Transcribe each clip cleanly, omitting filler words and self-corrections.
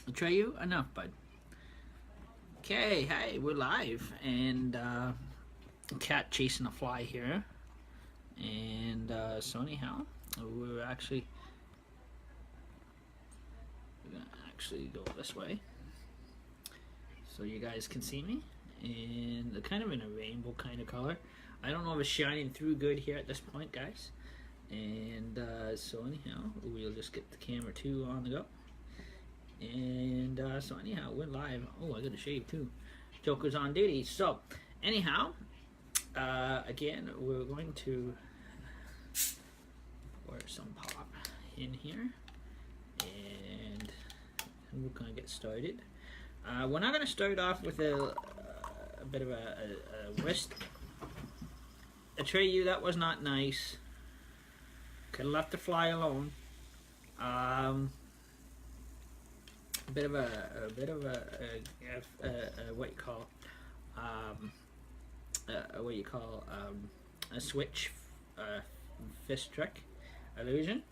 Atreyu, enough, bud. Okay, hey, we're live, and cat chasing a fly here, and so anyhow, we're gonna actually go this way, so you guys can see me, and they're kind of in a rainbow kind of color. I don't know if it's shining through good here at this point, guys. And so anyhow, we'll just get the camera 2 on the go. And so anyhow, we're live. Oh, I got to shave too. Joker's on duty. So anyhow, again, we're going to pour some pop in here, and we're going to get started. We're not going to start off with a bit of a wrist. Atreyu, that was not nice. Could have left the fly alone. A bit of a what you call a switch fist trick illusion.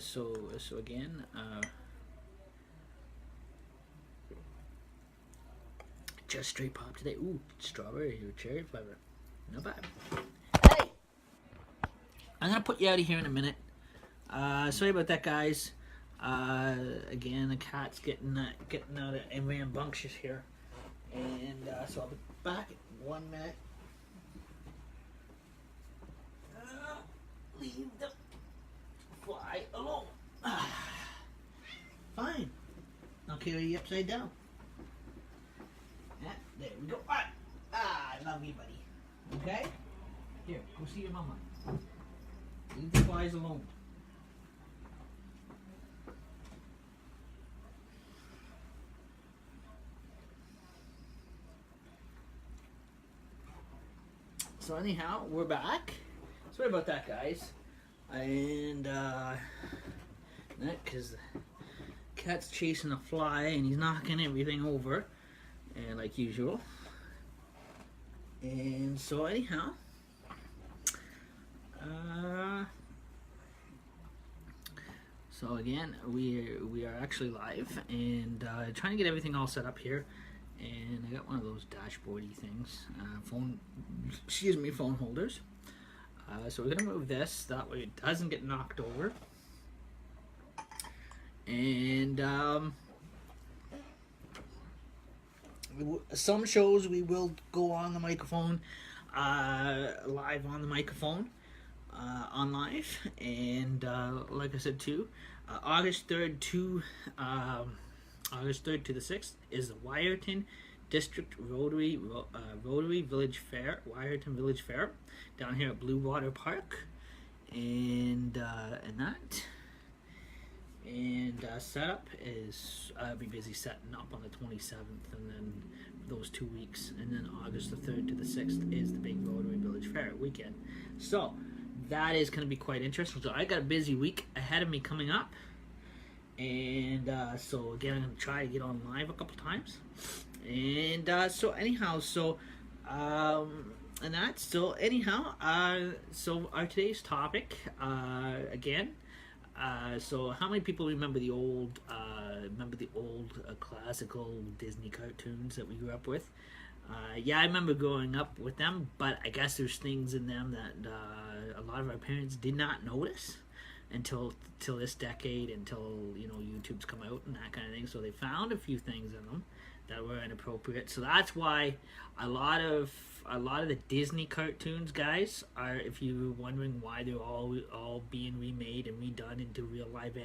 So again, just straight pop today. Ooh, strawberry or cherry flavor, not bad. Hey, I'm gonna put you out of here in a minute. Sorry about that, guys. Again, the cat's getting out and rambunctious here, and so I'll be back in 1 minute. Leave the fly alone. Fine. I'll carry you upside down. Yeah, there we go. All right. I love you, buddy. Okay? Here, go see your mama. Leave the flies alone. So anyhow, we're back. Sorry about that, guys. And because the cat's chasing a fly and he's knocking everything over, and like usual. And so anyhow, so again, we are actually live and trying to get everything all set up here. And I got one of those dashboardy things, phone holders. So we're gonna move this that way it doesn't get knocked over. And some shows we will go on the microphone, live on the microphone, on live. And like I said too, August 3rd to the 6th is the Wyerton District Rotary Village Fair, Wyerton Village Fair, down here at Blue Water Park, and setup is I'll be busy setting up on the 27th, and then those 2 weeks, and then August the 3rd to the 6th is the big Rotary Village Fair weekend. So that is going to be quite interesting. So I got a busy week ahead of me coming up. And so again, I'm gonna try to get on live a couple times, and so anyhow, so so our today's topic, again, so how many people remember the old classical Disney cartoons that we grew up with? Yeah, I remember growing up with them, but I guess there's things in them that a lot of our parents did not notice until this decade, until YouTube's come out and that kind of thing. So they found a few things in them that were inappropriate. So that's why a lot of the Disney cartoons, guys, are, if you're wondering why they're all being remade and redone into real live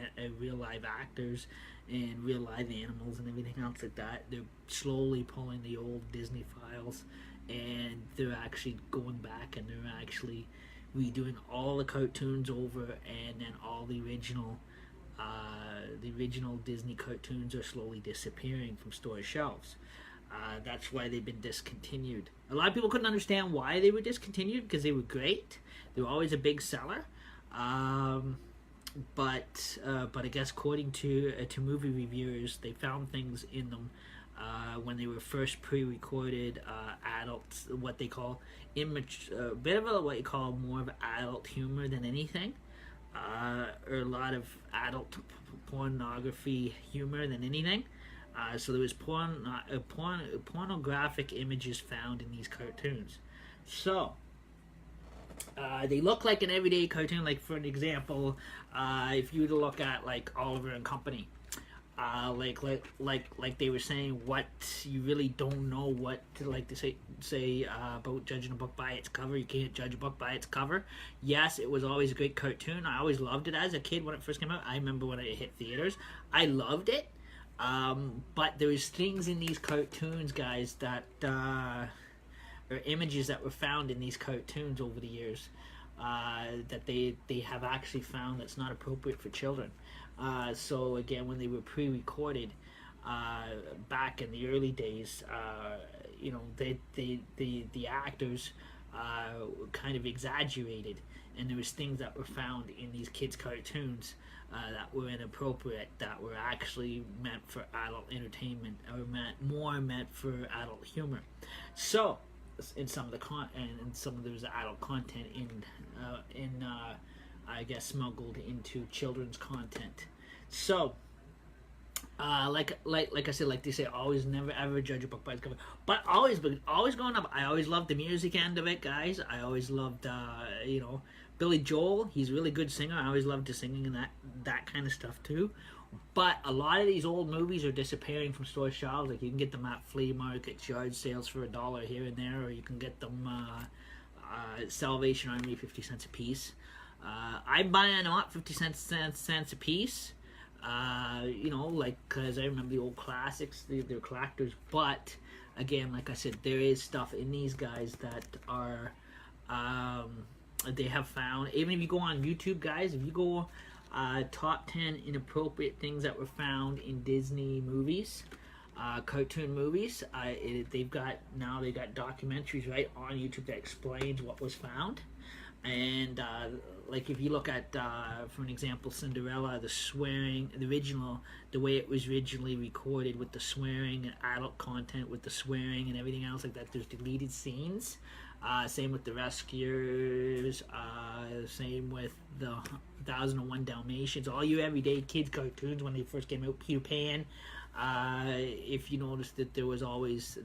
actors and real live animals and everything else like that, they're slowly pulling the old Disney files, and they're actually going back and they're actually redoing all the cartoons over, and then all the original Disney cartoons are slowly disappearing from store shelves. That's why they've been discontinued. A lot of people couldn't understand why they were discontinued, because they were great. They were always a big seller. But I guess according to movie reviewers, they found things in them when they were first pre-recorded, adults, what they call immature, a bit of a, what you call more of adult humor than anything, or a lot of adult pornography humor than anything. So there was pornographic images found in these cartoons. So they look like an everyday cartoon. Like for an example, if you were to look at like Oliver and Company, like they were saying, what you really don't know what to like to say about judging a book by its cover. You can't judge a book by its cover. Yes, it was always a great cartoon. I always loved it as a kid when it first came out. I remember when it hit theaters, I loved it. But there was things in these cartoons, guys, that or images that were found in these cartoons over the years that they have actually found that's not appropriate for children. So again, when they were pre-recorded back in the early days, you know, the actors kind of exaggerated, and there was things that were found in these kids' cartoons that were inappropriate, that were actually meant for adult entertainment, or meant for adult humor. So, in some of the there was adult content in I guess smuggled into children's content. So, like I said, like they say, always never ever judge a book by its cover. But always growing up, I always loved the music end of it, guys. I always loved you know, Billy Joel. He's a really good singer. I always loved his singing and that kind of stuff too. But a lot of these old movies are disappearing from store shelves. Like you can get them at flea markets, yard sales for $1 here and there, or you can get them Salvation Army 50 cents a piece. I'm buying them up 50 cents a piece. You know, like, because I remember the old classics, they're collectors. But again, like I said, there is stuff in these guys that are they have found. Even if you go on YouTube, guys, if you go top 10 inappropriate things that were found in Disney movies, cartoon movies, they got documentaries right on YouTube that explains what was found. And like if you look at for an example, Cinderella, the swearing, the way it was originally recorded, with the swearing and adult content, with the swearing and everything else like that, there's deleted scenes. Same with the Rescuers, same with the 1001 Dalmatians, all your everyday kids cartoons when they first came out, Peter Pan. If you noticed that there was always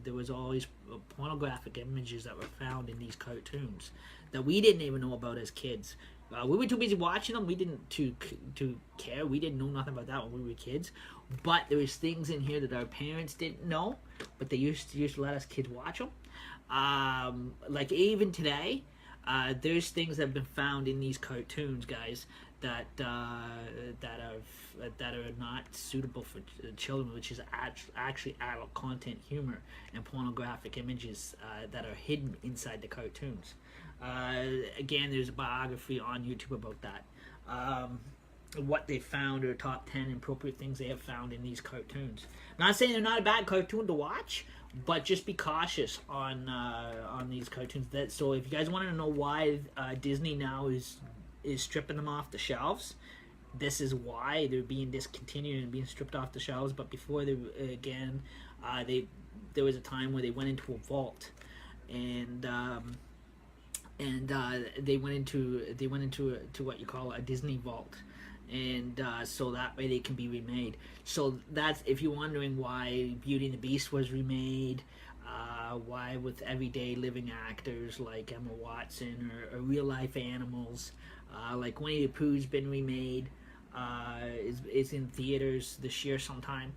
pornographic images that were found in these cartoons that we didn't even know about as kids. We were too busy watching them. We didn't to care. We didn't know nothing about that when we were kids. But there was things in here that our parents didn't know, but they used to let us kids watch them. Like even today, there's things that have been found in these cartoons, guys, that are not suitable for children, which is actually adult content, humor, and pornographic images that are hidden inside the cartoons. Again, there's a biography on YouTube about that. What they found, or top 10 inappropriate things they have found in these cartoons. I'm not saying they're not a bad cartoon to watch, but just be cautious on these cartoons. So if you guys want to know why Disney now is stripping them off the shelves, this is why they're being discontinued and being stripped off the shelves. But before there was a time where they went into a vault, and they went into what you call a Disney vault, and so that way they can be remade. So that's, if you're wondering why Beauty and the Beast was remade, why with everyday living actors like Emma Watson, or real life animals, like Winnie the Pooh's been remade, is in theaters this year sometime.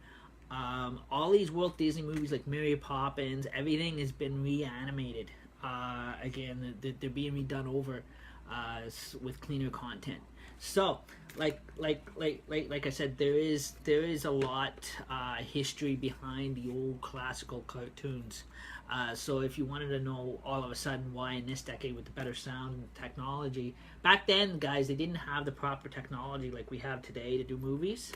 All these Walt Disney movies like Mary Poppins, everything has been reanimated. Again, they're being redone over with cleaner content. So, like I said, there is a lot history behind the old classical cartoons. So if you wanted to know all of a sudden why in this decade with the better sound and technology, back then, guys, they didn't have the proper technology like we have today to do movies.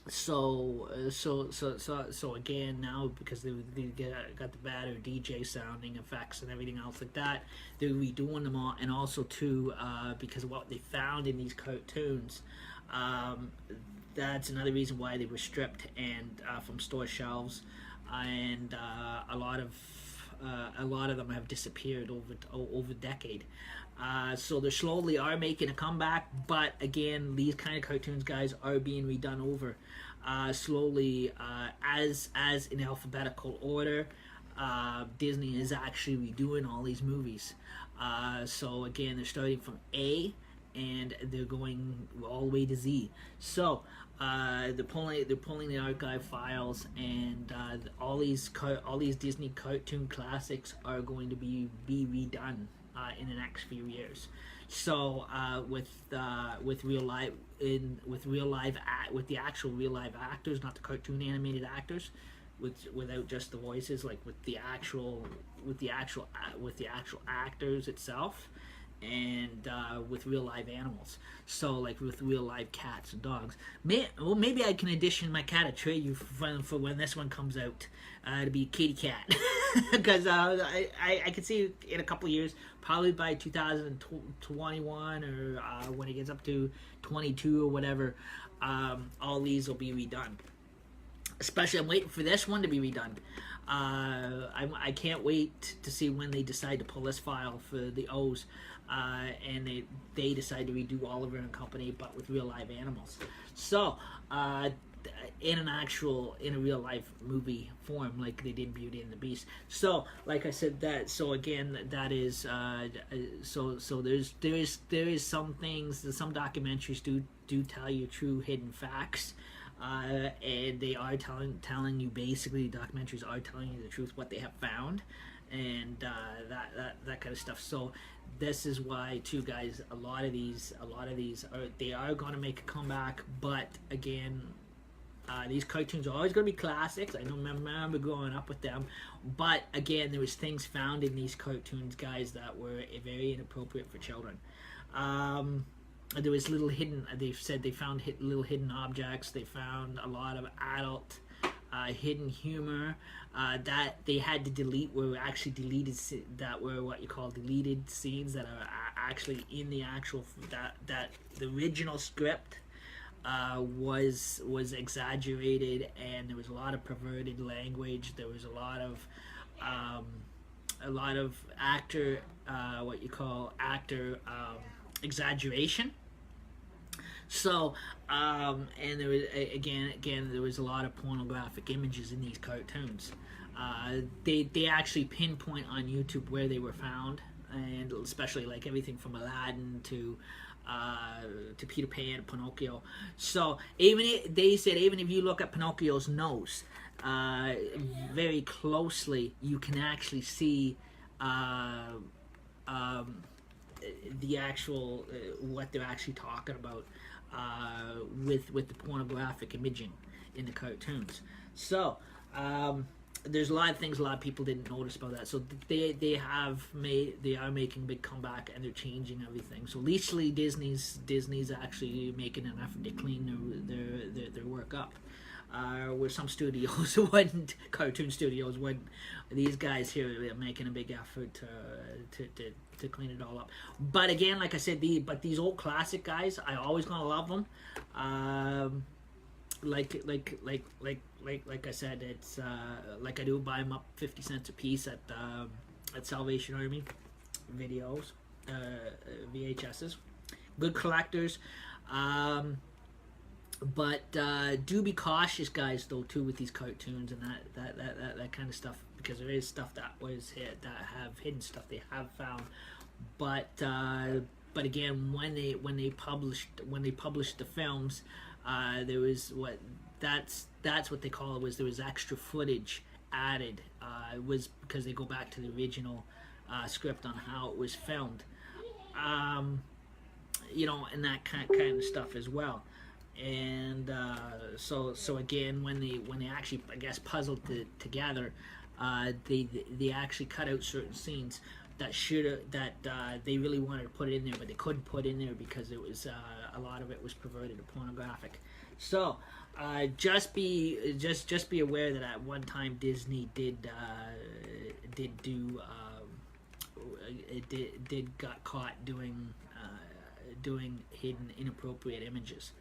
So again, now because they got the better DJ sounding effects and everything else like that, they're redoing them all. And also too, because of what they found in these cartoons, that's another reason why they were stripped and from store shelves. And a lot of a lot of them have disappeared over decade. So they slowly are making a comeback, but again, these kind of cartoons, guys, are being redone over slowly as in alphabetical order. Disney is actually redoing all these movies. So again, they're starting from A, and they're going all the way to Z. So they're pulling the archive files, and all these Disney cartoon classics are going to be redone in the next few years. So with the actual real live actors, not the cartoon animated actors, without just the voices, like with the actual actors itself, and with real live animals. So like with real live cats and dogs. Maybe I can audition my cat Atreyu for when this one comes out to be Kitty Cat, because I can see in a couple of years, probably by 2021 or when it gets up to 22 or whatever, all these will be redone. Especially, I'm waiting for this one to be redone. I can't wait to see when they decide to pull this file for the O's, and they decide to redo Oliver and Company, but with real live animals. So, in a real life movie form, like they did Beauty and the Beast. So, like I said, so again, that is so there is some things, some documentaries do tell you true hidden facts. And they are telling you, basically, documentaries are telling you the truth, what they have found, and that kind of stuff. So this is why, too, guys, a lot of these are going to make a comeback. But again, these cartoons are always going to be classics. I remember growing up with them, but again, there was things found in these cartoons, guys, that were very inappropriate for children. There was little hidden, they said they found little hidden objects. They found a lot of adult hidden humor that they had to delete, were actually deleted, that were what you call deleted scenes, that are actually in the actual, that the original script was exaggerated, and there was a lot of perverted language. There was a lot of actor exaggeration. So, and there was again there was a lot of pornographic images in these cartoons. They actually pinpoint on YouTube where they were found, and especially like everything from Aladdin to Peter Pan, Pinocchio. So they said even if you look at Pinocchio's nose very closely, you can actually see the actual what they're actually talking about with the pornographic imaging in the cartoons. So there's a lot of things a lot of people didn't notice about that. So they are making a big comeback, and they're changing everything. So recently Disney's actually making an effort to clean their work up. Where some studios wouldn't, cartoon studios wouldn't. These guys here are making a big effort to clean it all up. But again, like I said, these old classic guys, I always gonna love them. Like I said, it's like I do buy them up 50 cents a piece at Salvation Army videos, VHSs. Good collectors. But do be cautious, guys, though, too, with these cartoons and that kind of stuff, because there is stuff that have hidden stuff they have found. But again, when they published the films, there was that's what they call it, was there was extra footage added. It was because they go back to the original script on how it was filmed, and that kind of stuff as well. And so again, when they actually, I guess, puzzled it together, they actually cut out certain scenes that they really wanted to put in there, but they couldn't put in there because it was a lot of it was perverted or pornographic. So just be aware that at one time Disney got caught doing hidden inappropriate images.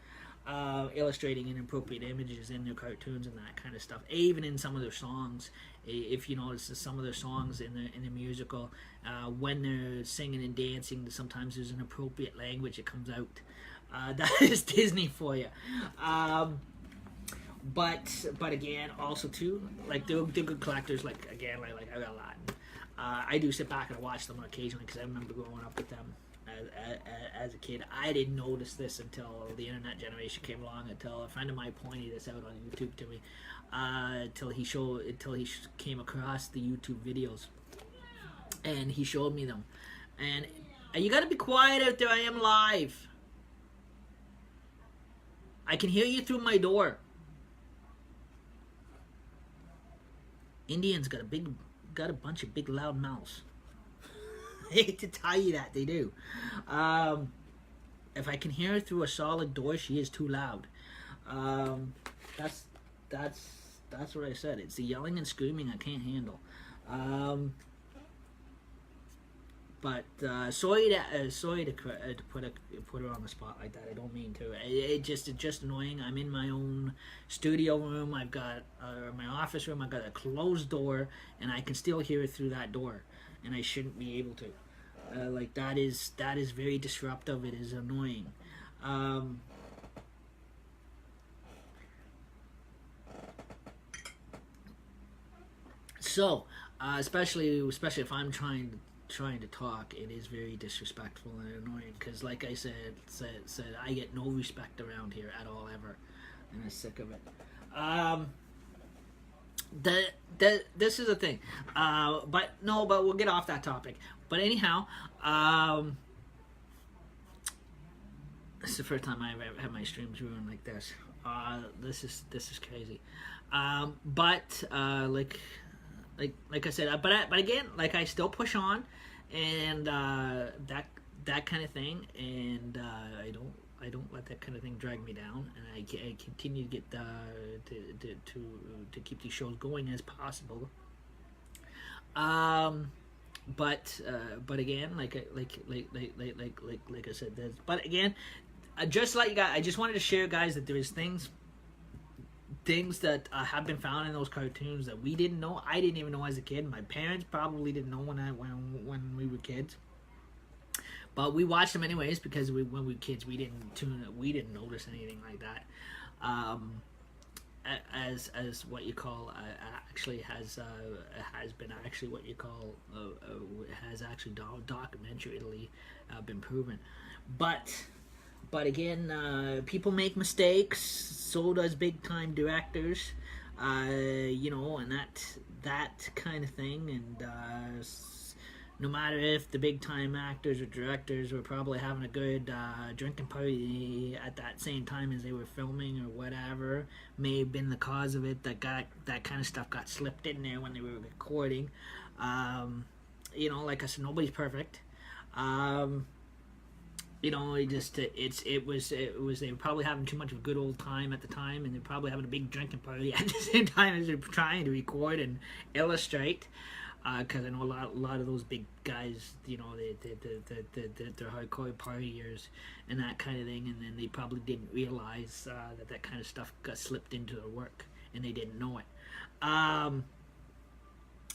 illustrating inappropriate images in their cartoons and that kind of stuff. Even in some of their songs, if you notice some of their songs in the musical, when they're singing and dancing, sometimes there's inappropriate language that comes out. That is Disney for you. But again, also too, like they're good collectors. Like again, like I got a lot. I do sit back and watch them occasionally because I remember growing up with them as a kid. I didn't notice this until the internet generation came along. Until a friend of mine pointed this out on YouTube to me. Until he came across the YouTube videos, and he showed me them. And you got to be quiet out there. I am live. I can hear you through my door. Indians got a bunch of big loud mouths. I hate to tell you that, they do. If I can hear her through a solid door, she is too loud. That's what I said. It's the yelling and screaming I can't handle. But sorry to put her on the spot like that. I don't mean to. It's just annoying. I'm in my own studio room. I've got my office room. I've got a closed door, and I can still hear it through that door, and I shouldn't be able to. Like that is very disruptive. It is annoying. So, especially if I'm trying to talk, it is very disrespectful and annoying because, like I said, I get no respect around here at all ever, and I'm sick of it. This is a thing, but we'll get off that topic. But anyhow, this is the first time I've ever had my streams ruined like this. This is crazy. But like I said, but again, like I still push on, and that kind of thing, and I don't let that kind of thing drag me down, and I continue to get to keep these shows going as possible. But again, like I said, but again, just like you guys, I just wanted to share, guys, that there is things that have been found in those cartoons that we didn't know. I didn't even know as a kid. My parents probably didn't know when we were kids. But we watched them anyways because when we were kids, we didn't notice anything like that. As what you call actually has been actually what you call has actually documentarily been proven. But again, people make mistakes. So does big time directors, and that kind of thing. And no matter if the big time actors or directors were probably having a good drinking party at that same time as they were filming or whatever, may have been the cause of it. That kind of stuff got slipped in there when they were recording. Like I said, nobody's perfect. It was they were probably having too much of a good old time at the time, and they're probably having a big drinking party at the same time as they're trying to record and illustrate. Because I know a lot of those big guys, they're hardcore partiers and that kind of thing, and then they probably didn't realize that kind of stuff got slipped into their work, and they didn't know it. And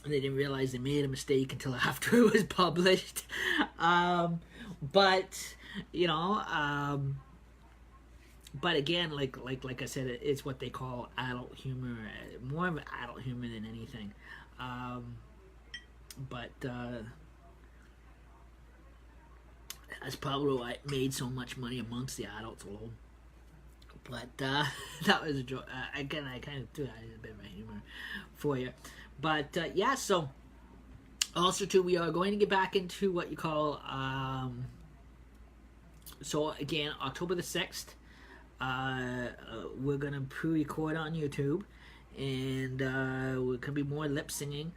they didn't realize they made a mistake until after it was published. But again, like I said, it's what they call adult humor, more of an adult humor than anything. But that's probably why it made so much money amongst the adults alone. But that was a joke. Again, I kind of threw that as a bit of a humor for you. But yeah, so also too, we are going to get back into what you call. So again, October the 6th, we're gonna pre-record on YouTube, and we're gonna be more lip singing.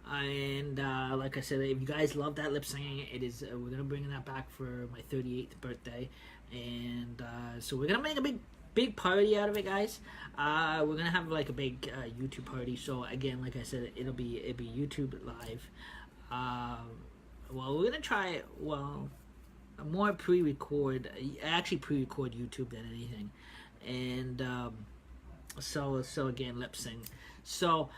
And like I said, if you guys love that lip singing, it is we're gonna bring that back for my 38th birthday, and so we're gonna make a big party out of it, guys. We're gonna have like a big YouTube party. So again, like I said, it'll be YouTube live. We're gonna try more pre-record YouTube than anything. and so again, lip sync. So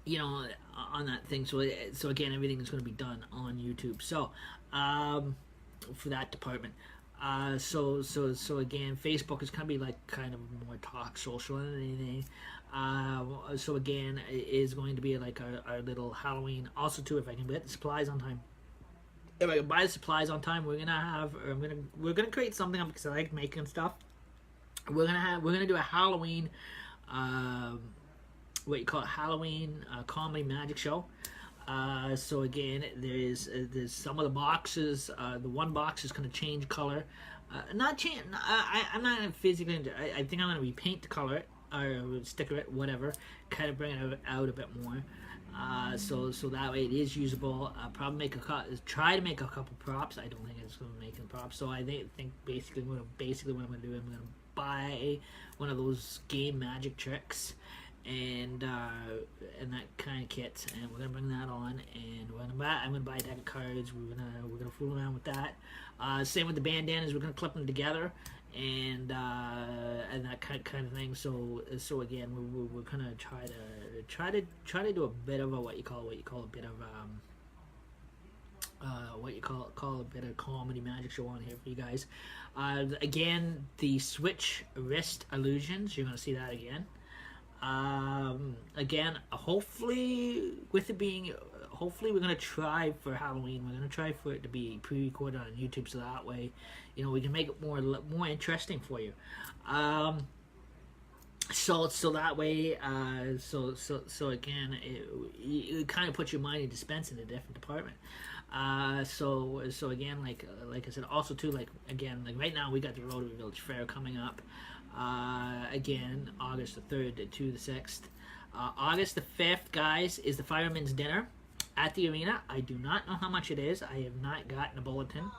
you know, on that thing. So again, everything is going to be done on YouTube. So for that department. So again, Facebook is gonna be like kind of more talk social than anything. So again, it is going to be like our little Halloween. Also, too, if I can get the supplies on time, if I can buy the supplies on time, we're gonna create something up because I like making stuff. We're gonna do a Halloween, what you call it, Halloween comedy magic show. So again, there's some of the boxes. The one box is going to change color. Not change. I'm not going to physically. I think I'm going to repaint the color or sticker it, whatever. Kind of bring it out a bit more. So that way it is usable. Probably try to make a couple props. I don't think it's going to make the props. So I think basically what I'm going to do, I'm going to buy one of those game magic tricks. And that kind of kit, and we're gonna bring that on, and I'm gonna buy a deck of cards. We're gonna fool around with that. Same with the bandanas. We're gonna clip them together, and that kind of thing. So again, we're gonna try to do a bit of a what you call a bit of a bit of comedy magic show on here for you guys. Again, the Switch wrist illusions. You're gonna see that again. Again, hopefully we're gonna try for Halloween. We're gonna try for it to be pre-recorded on YouTube, so that way, you know, we can make it more interesting for you. So that way, so again, it kind of puts your mind in dispense in a different department. So again, like I said, also too, like right now we got the Rotary Village Fair coming up. Again, August the 3rd to the 6th. August the 5th, guys, is the Fireman's Dinner at the arena. I do not know how much it is. I have not gotten a bulletin.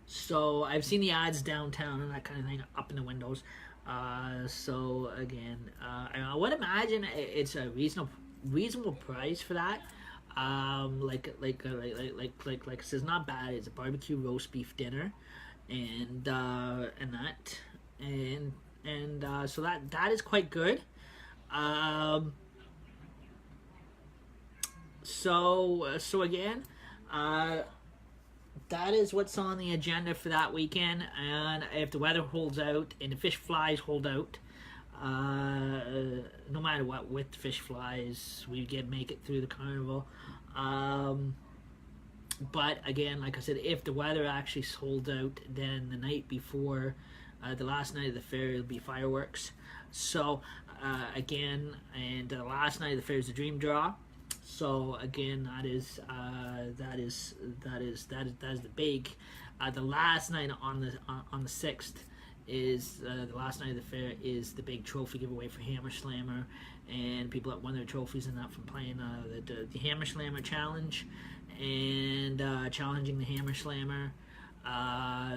So I've seen the ads downtown and that kind of thing up in the windows. So again, I would imagine it's a reasonable price for that. Like it says, not bad. It's a barbecue roast beef dinner. And so that is quite good. So again, that is what's on the agenda for that weekend. And if the weather holds out and the fish flies hold out, no matter what, with the fish flies, we make it through the carnival. But again, like I said, if the weather actually holds out, then the night before, the last night of the fair, it'll be fireworks. So again, and the last night of the fair is the Dream Draw. So again, that is the big. The last night on the 6th is the last night of the fair is the big trophy giveaway for Hammer Slammer, and people that won their trophies and that from playing the Hammer Slammer challenge. And challenging the Hammer Slammer.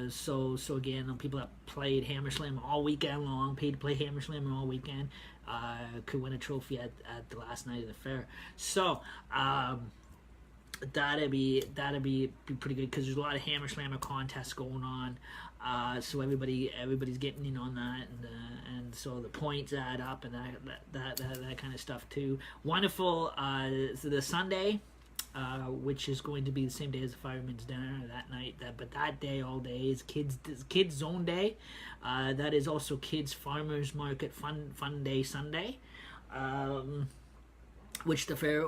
So again, people that played Hammer Slammer all weekend long, paid to play Hammer Slammer all weekend, could win a trophy at the last night of the fair. So that'd be pretty good because there's a lot of Hammer Slammer contests going on. So everybody's getting in on that, and so the points add up and that kind of stuff too. Wonderful. So the Sunday, which is going to be the same day as the Fireman's Dinner that night. But that day, all day, is Kids Zone Day. That is also Kids Farmers Market Fun Day Sunday, which the fair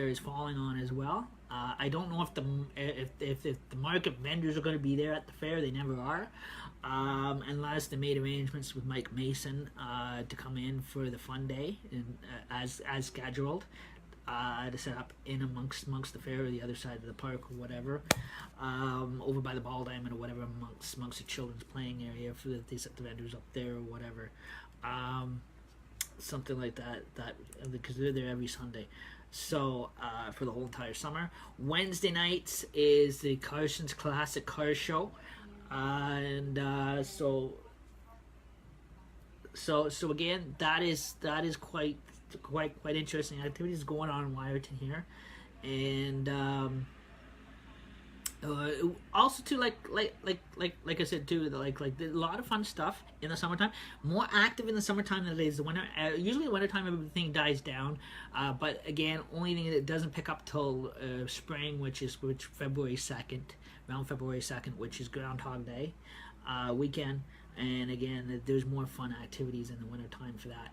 is falling on as well. I don't know if the market vendors are going to be there at the fair. They never are, unless they made arrangements with Mike Mason to come in for the fun day and, as scheduled. To set up in amongst the fair or the other side of the park or whatever, over by the Ball Diamond or whatever, amongst the children's playing area, for they set the vendors up there or whatever, something like that because they're there every Sunday. So for the whole entire summer. Wednesday nights is the Carson's Classic Car Show, and so again, that is quite interesting activities going on in Wyerton here, and Also too, like I said too, a lot of fun stuff in the summertime. More active in the summertime than it is the winter. Usually the wintertime everything dies down, but again, only thing that doesn't pick up till spring, which February 2nd, around February 2nd, which is Groundhog Day weekend. And again, there's more fun activities in the wintertime for that.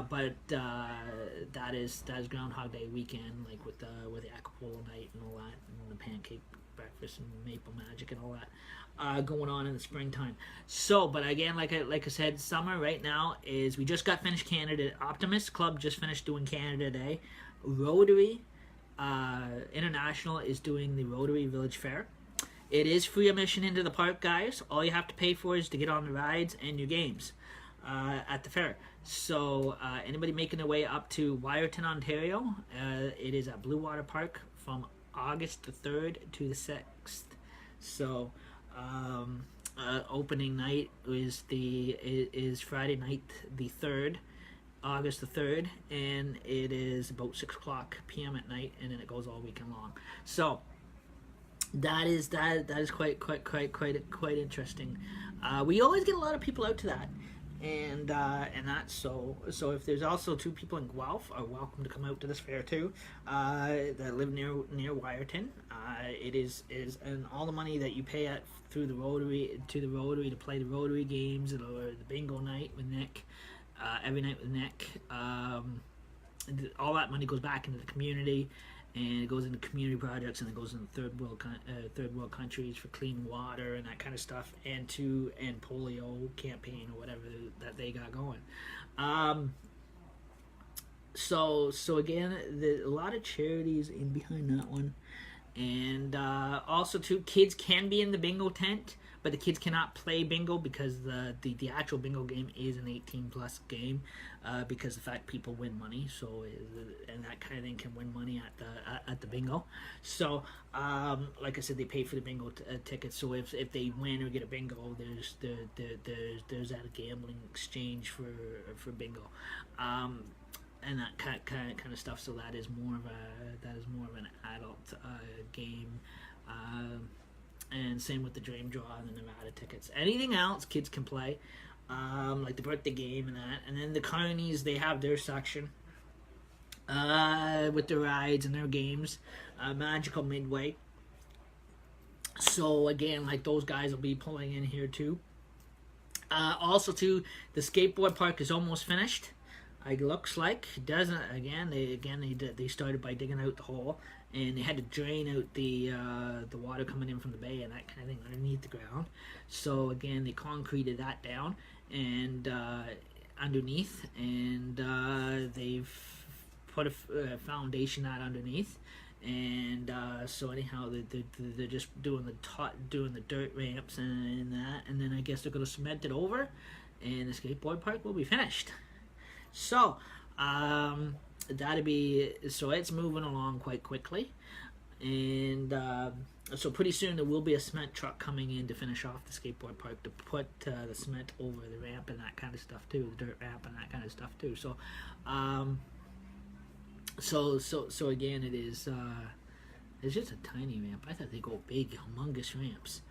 But that is Groundhog Day weekend, like with the Acapulco night and all that, and the pancake breakfast and maple magic and all that going on in the springtime. So, but again, like I said, summer right now is, we just got finished Canada. Optimist Club just finished doing Canada Day. Rotary International is doing the Rotary Village Fair. It is free admission into the park, guys. All you have to pay for is to get on the rides and your games at the fair. So anybody making their way up to Wyerton, Ontario, it is at Blue Water Park from August the 3rd to the 6th. So opening night is Friday night the 3rd, August the 3rd, and it is about 6 o'clock p.m. at night, and then it goes all weekend long. So that is quite interesting. We always get a lot of people out to that, and that so if there's also two people in Guelph are welcome to come out to this fair too, that live near Wyerton. It is and all the money that you pay through the Rotary to play the Rotary games or the bingo night with Nick, every night with Nick, all that money goes back into the community. And it goes into community projects, and it goes into third world countries for clean water and that kind of stuff, and polio campaign or whatever that they got going. So again, there's a lot of charities in behind that one, and also too, kids can be in the bingo tent, but the kids cannot play bingo because the actual bingo game is an 18+ game, because the fact people win money, so and that kind of thing can win money at the bingo. So like I said, they pay for the bingo tickets. So if they win or get a bingo, there's that gambling exchange for bingo, and that kind of stuff. So that is more of an adult game. And same with the Dream Draw and the Nevada tickets. Anything else kids can play, like the birthday game and that. And then the carnies, they have their section with their rides and their games. Magical Midway. So again, like those guys will be pulling in here too. Also too, the skateboard park is almost finished. It looks like. It doesn't. They started by digging out the hole, and they had to drain out the water coming in from the bay and that kind of thing underneath the ground. So again, they concreted that down and underneath, and they've put a foundation out underneath. And so anyhow, they're just doing the dirt ramps and that, and then I guess they're gonna cement it over, and the skateboard park will be finished. So it's moving along quite quickly, and so pretty soon there will be a cement truck coming in to finish off the skateboard park, to put the cement over the ramp and that kind of stuff too, the dirt ramp and that kind of stuff too. So so again, it's just a tiny ramp. I thought they go big, humongous ramps,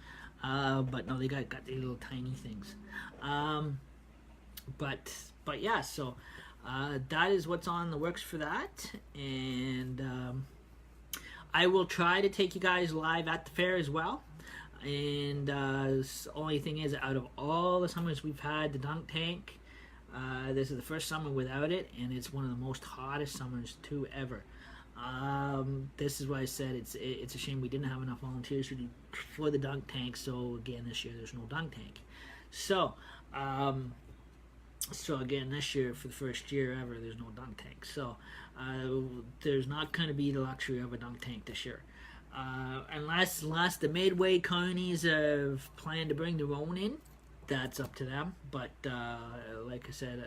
but no, they got these little tiny things. But yeah, so that is what's on the works for that, and I will try to take you guys live at the fair as well. And the only thing is, out of all the summers we've had the dunk tank, this is the first summer without it, and it's one of the most hottest summers too ever. This is why I said it's a shame we didn't have enough volunteers for the dunk tank. So again, this year there's no dunk tank. So again, this year, for the first year ever, there's no dunk tank. So there's not going to be the luxury of a dunk tank this year, unless the Midway carnies have planned to bring their own in. That's up to them. But like I said,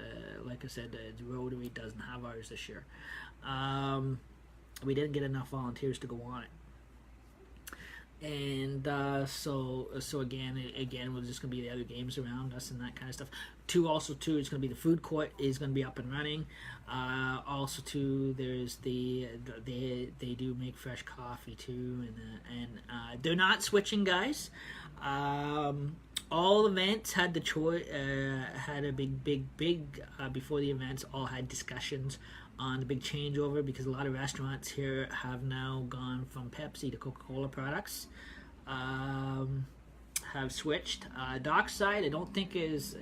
the Rotary doesn't have ours this year. We didn't get enough volunteers to go on it. And so again, we're just gonna be the other games around us and that kind of stuff. Also, it's gonna be the food court is gonna be up and running. Also, too, there's they do make fresh coffee too, and they're not switching, guys. All events had the choice, had a big before the events, all had discussions on the big changeover, because a lot of restaurants here have now gone from Pepsi to Coca-Cola products. Have switched. Dockside, I don't think is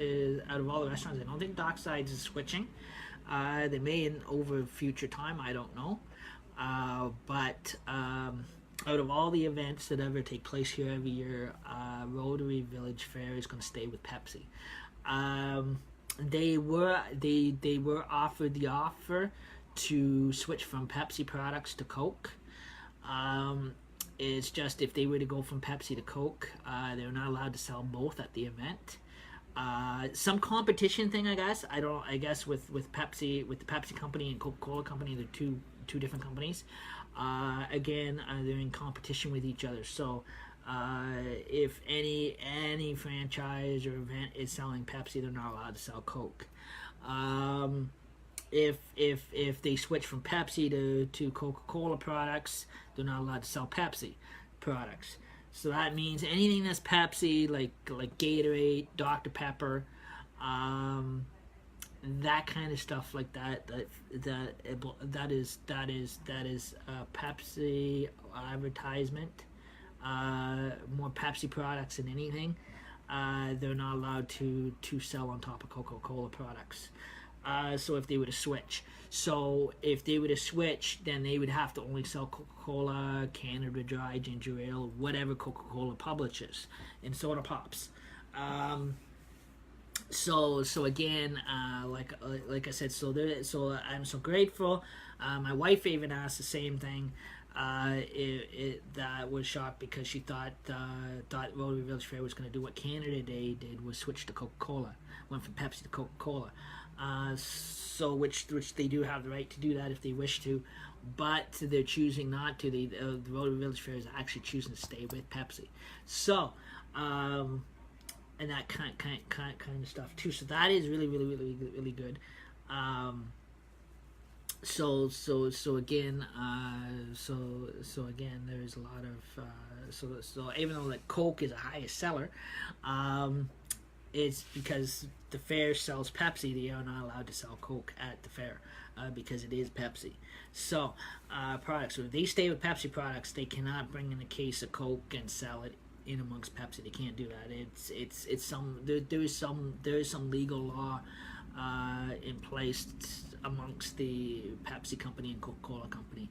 out of all the restaurants, I don't think Dockside is switching. They may in over future time, I don't know. But out of all the events that ever take place here every year, Rotary Village Fair is going to stay with Pepsi. They were offered the offer to switch from Pepsi products to Coke. It's just if they were to go from Pepsi to Coke, they're not allowed to sell both at the event. Some competition thing, I guess. I guess with Pepsi, with the Pepsi company and Coca-Cola company, they're two different companies. Again, they're in competition with each other. So if any franchise or event is selling Pepsi, they're not allowed to sell Coke. If they switch from Pepsi to Coca-Cola products, they're not allowed to sell Pepsi products. So that means anything that's Pepsi, like Gatorade, Dr. Pepper, that kind of stuff like that is Pepsi advertisement. More Pepsi products than anything. They're not allowed to sell on top of Coca-Cola products. So if they were to switch, then they would have to only sell Coca-Cola, Canada Dry, Ginger Ale, whatever Coca-Cola publishes, and soda pops. So again, like I said, so I'm so grateful. My wife even asked the same thing. That was shocked because she thought Rotary Village Fair was going to do what Canada Day did, was switch to Coca-Cola, went from Pepsi to Coca-Cola. So which they do have the right to do that if they wish to, but they're choosing not to. The Rotary Village Fair is actually choosing to stay with Pepsi. So and that kind of stuff too. So that is really good. So again, there's a lot of so even though like Coke is a highest seller, it's because the fair sells Pepsi. They are not allowed to sell Coke at the fair because it is Pepsi. So products. So if they stay with Pepsi products, they cannot bring in a case of Coke and sell it in amongst Pepsi. They can't do that. There is some legal law in place amongst the Pepsi company and Coca-Cola company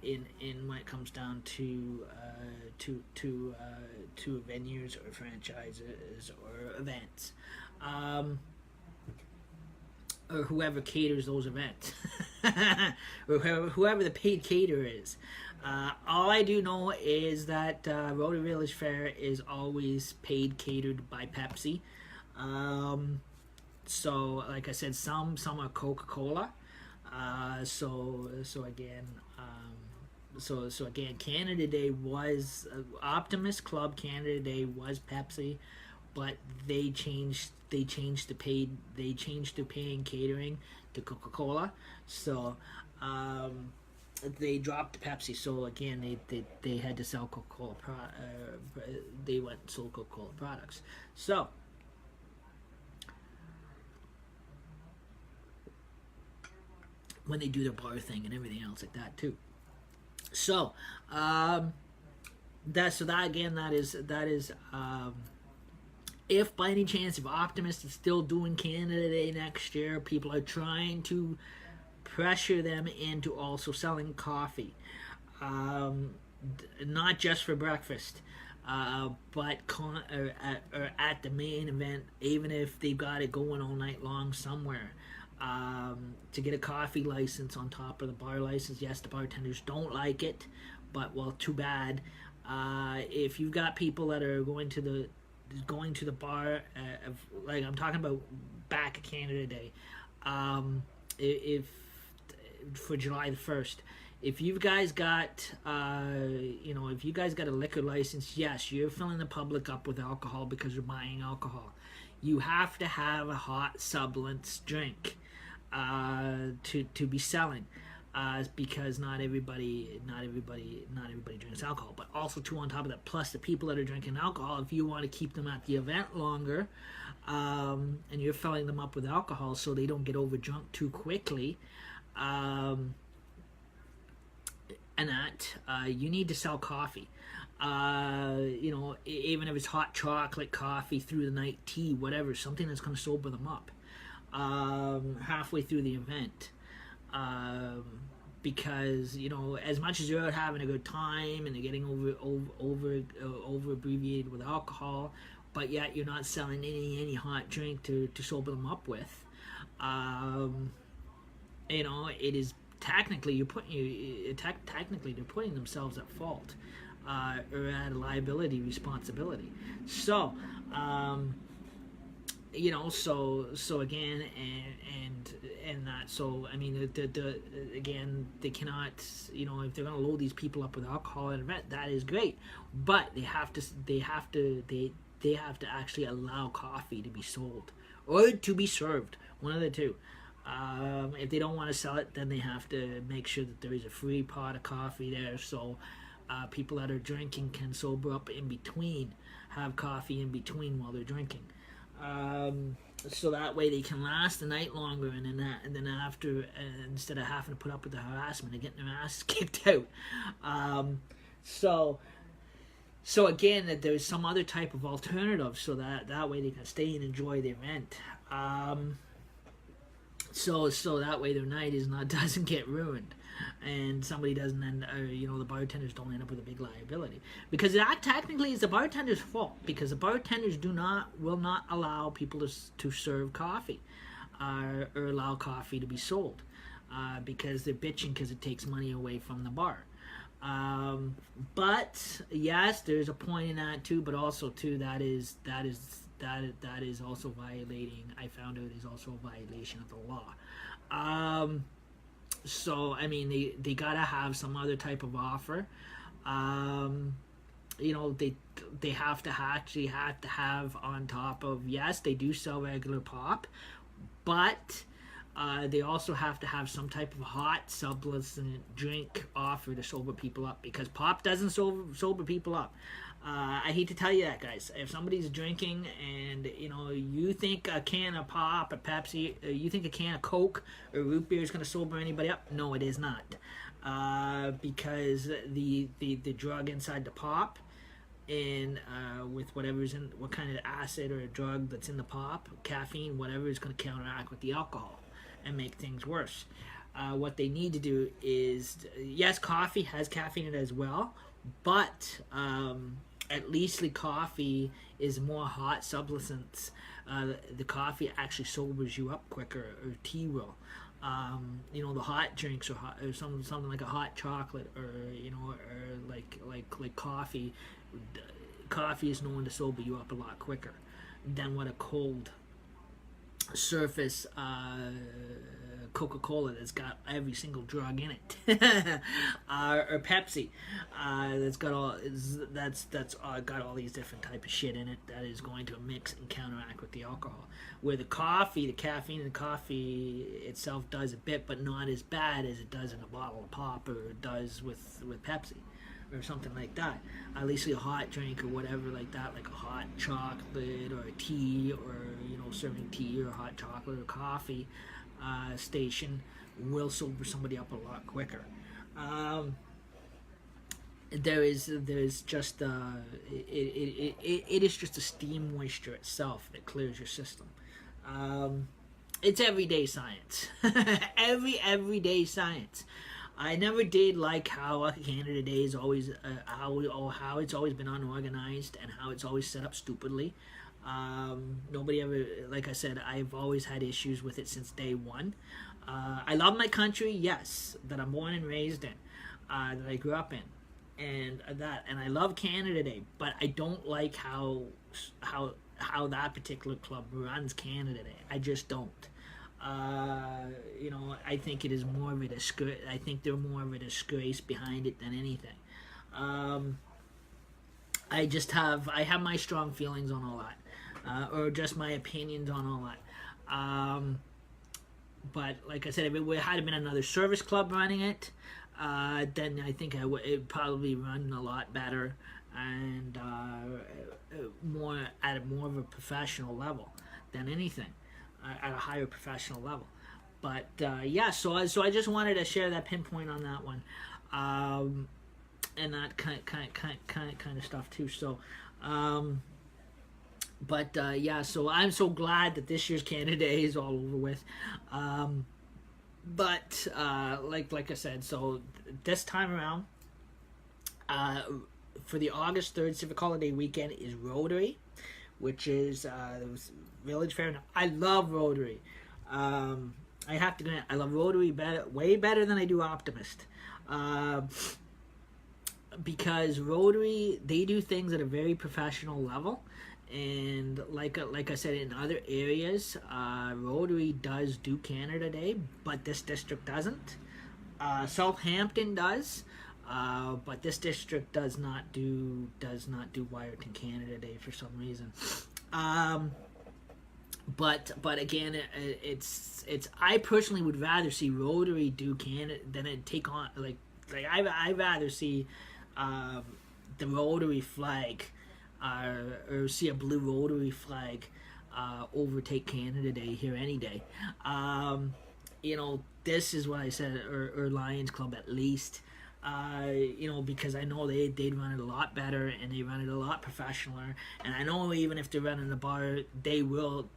in when it comes down to venues or franchises or events, or whoever caters those events, or whoever the paid caterer is. All I do know is that Rotary Village Fair is always paid catered by Pepsi. So like I said, some are Coca-Cola. So again, Canada Day was Optimist Club. Canada Day was Pepsi, but they changed the paying catering to Coca-Cola. So they dropped Pepsi. So again, they had to sell Coca-Cola. They went and sold Coca-Cola products. So when they do their bar thing and everything else like that too. So that is if by any chance, if Optimist is still doing Canada Day next year, people are trying to pressure them into also selling coffee, not just for breakfast, but at the main event, even if they've got it going all night long somewhere. To get a coffee license on top of the bar license. Yes, the bartenders don't like it, but well, too bad. If you've got people that are going to the bar, like I'm talking about back at Canada Day, if for July the 1st, if you guys got, if you guys got a liquor license, yes, you're filling the public up with alcohol because you're buying alcohol. You have to have a hot substance drink to be selling, because not everybody drinks alcohol. But also too, on top of that, plus the people that are drinking alcohol, if you want to keep them at the event longer, and you're filling them up with alcohol so they don't get over drunk too quickly, and that you need to sell coffee. Even if it's hot chocolate, coffee, through the night tea, whatever, something that's going to sober them up halfway through the event. Because as much as you're out having a good time and they're getting over abbreviated with alcohol, but yet you're not selling any hot drink to sober them up with. It is technically they're putting themselves at fault, or at a liability responsibility. So so again, and that, so I mean, again, they cannot, if they're going to load these people up with alcohol at an event, that is great, but they have to actually allow coffee to be sold or to be served, one of the two. If they don't want to sell it, then they have to make sure that there is a free pot of coffee there, so people that are drinking can sober up in between, have coffee in between while they're drinking. So that way they can last the night longer, and then after, instead of having to put up with the harassment and getting their asses kicked out. So again, that there's some other type of alternative, so that way they can stay and enjoy the event. So that way their night doesn't get ruined, and somebody doesn't end, the bartenders don't end up with a big liability, because that technically is the bartender's fault, because the bartenders will not allow people to serve coffee, or allow coffee to be sold, because they're bitching because it takes money away from the bar. But yes, there's a point in that too, but also too, that is also violating, I found out, is also a violation of the law. So I mean, they gotta have some other type of offer. They have to have on top of, yes, they do sell regular pop, but they also have to have some type of hot substance drink offer to sober people up, because pop doesn't sober people up. I hate to tell you that, guys. If somebody's drinking and you think a can of pop, a Pepsi, you think a can of Coke or root beer is going to sober anybody up, no, it is not. Because the drug inside the pop, and with whatever's in, what kind of acid or drug that's in the pop, caffeine, whatever, is going to counteract with the alcohol and make things worse. What they need to do is, yes, coffee has caffeine in it as well, but at least the coffee is more hot substance. The coffee actually sobers you up quicker, or tea will. The hot drinks, or something like a hot chocolate, or like coffee. Coffee is known to sober you up a lot quicker than what a cold surface Coca-Cola that's got every single drug in it, or Pepsi that's got all got all these different type of shit in it that is going to mix and counteract with the alcohol. Where the caffeine in the coffee itself does a bit, but not as bad as it does in a bottle of pop, or it does with Pepsi or something like that. At least a hot drink or whatever like that, like a hot chocolate or a tea, or serving tea or hot chocolate or coffee station will sober somebody up a lot quicker. There's just it is just the steam moisture itself that clears your system. It's everyday science. everyday science. I never did like how Canada Day is always how it's always been unorganized, and how it's always set up stupidly. Nobody ever, like I said, I've always had issues with it since day one. I love my country, yes, that I'm born and raised in, that I grew up in, and I love Canada Day, but I don't like how that particular club runs Canada Day. I just don't. I think it is more of a disgrace. I think they're more of a disgrace behind it than anything. Um, I have my strong feelings on all that, or just my opinions on all that. But like I said, if it had been another service club running it, then I think it'd probably run a lot better and more at more of a professional level than anything, at a higher professional level. But yeah, so I just wanted to share that pinpoint on that one, and that kind of stuff too. So. But yeah, so I'm so glad that this year's Canada Day is all over with. But like I said, so this time around, for the August 3rd Civic Holiday weekend is Rotary, which is Village Fair. Now, I love Rotary. I have to admit, I love Rotary way better than I do Optimist. Because Rotary, they do things at a very professional level. And like I said, in other areas, Rotary does do Canada Day, but this district doesn't. Southampton does, but this district does not do Wiarton Canada Day for some reason. But again, it's I personally would rather see Rotary do Canada than it take on I'd rather see the Rotary flag. Or see a blue Rotary flag overtake Canada Day here any day. This is what I said, or Lions Club at least. Because I know they'd run it a lot better and they run it a lot professionaler. And I know even if they're running the bar, they will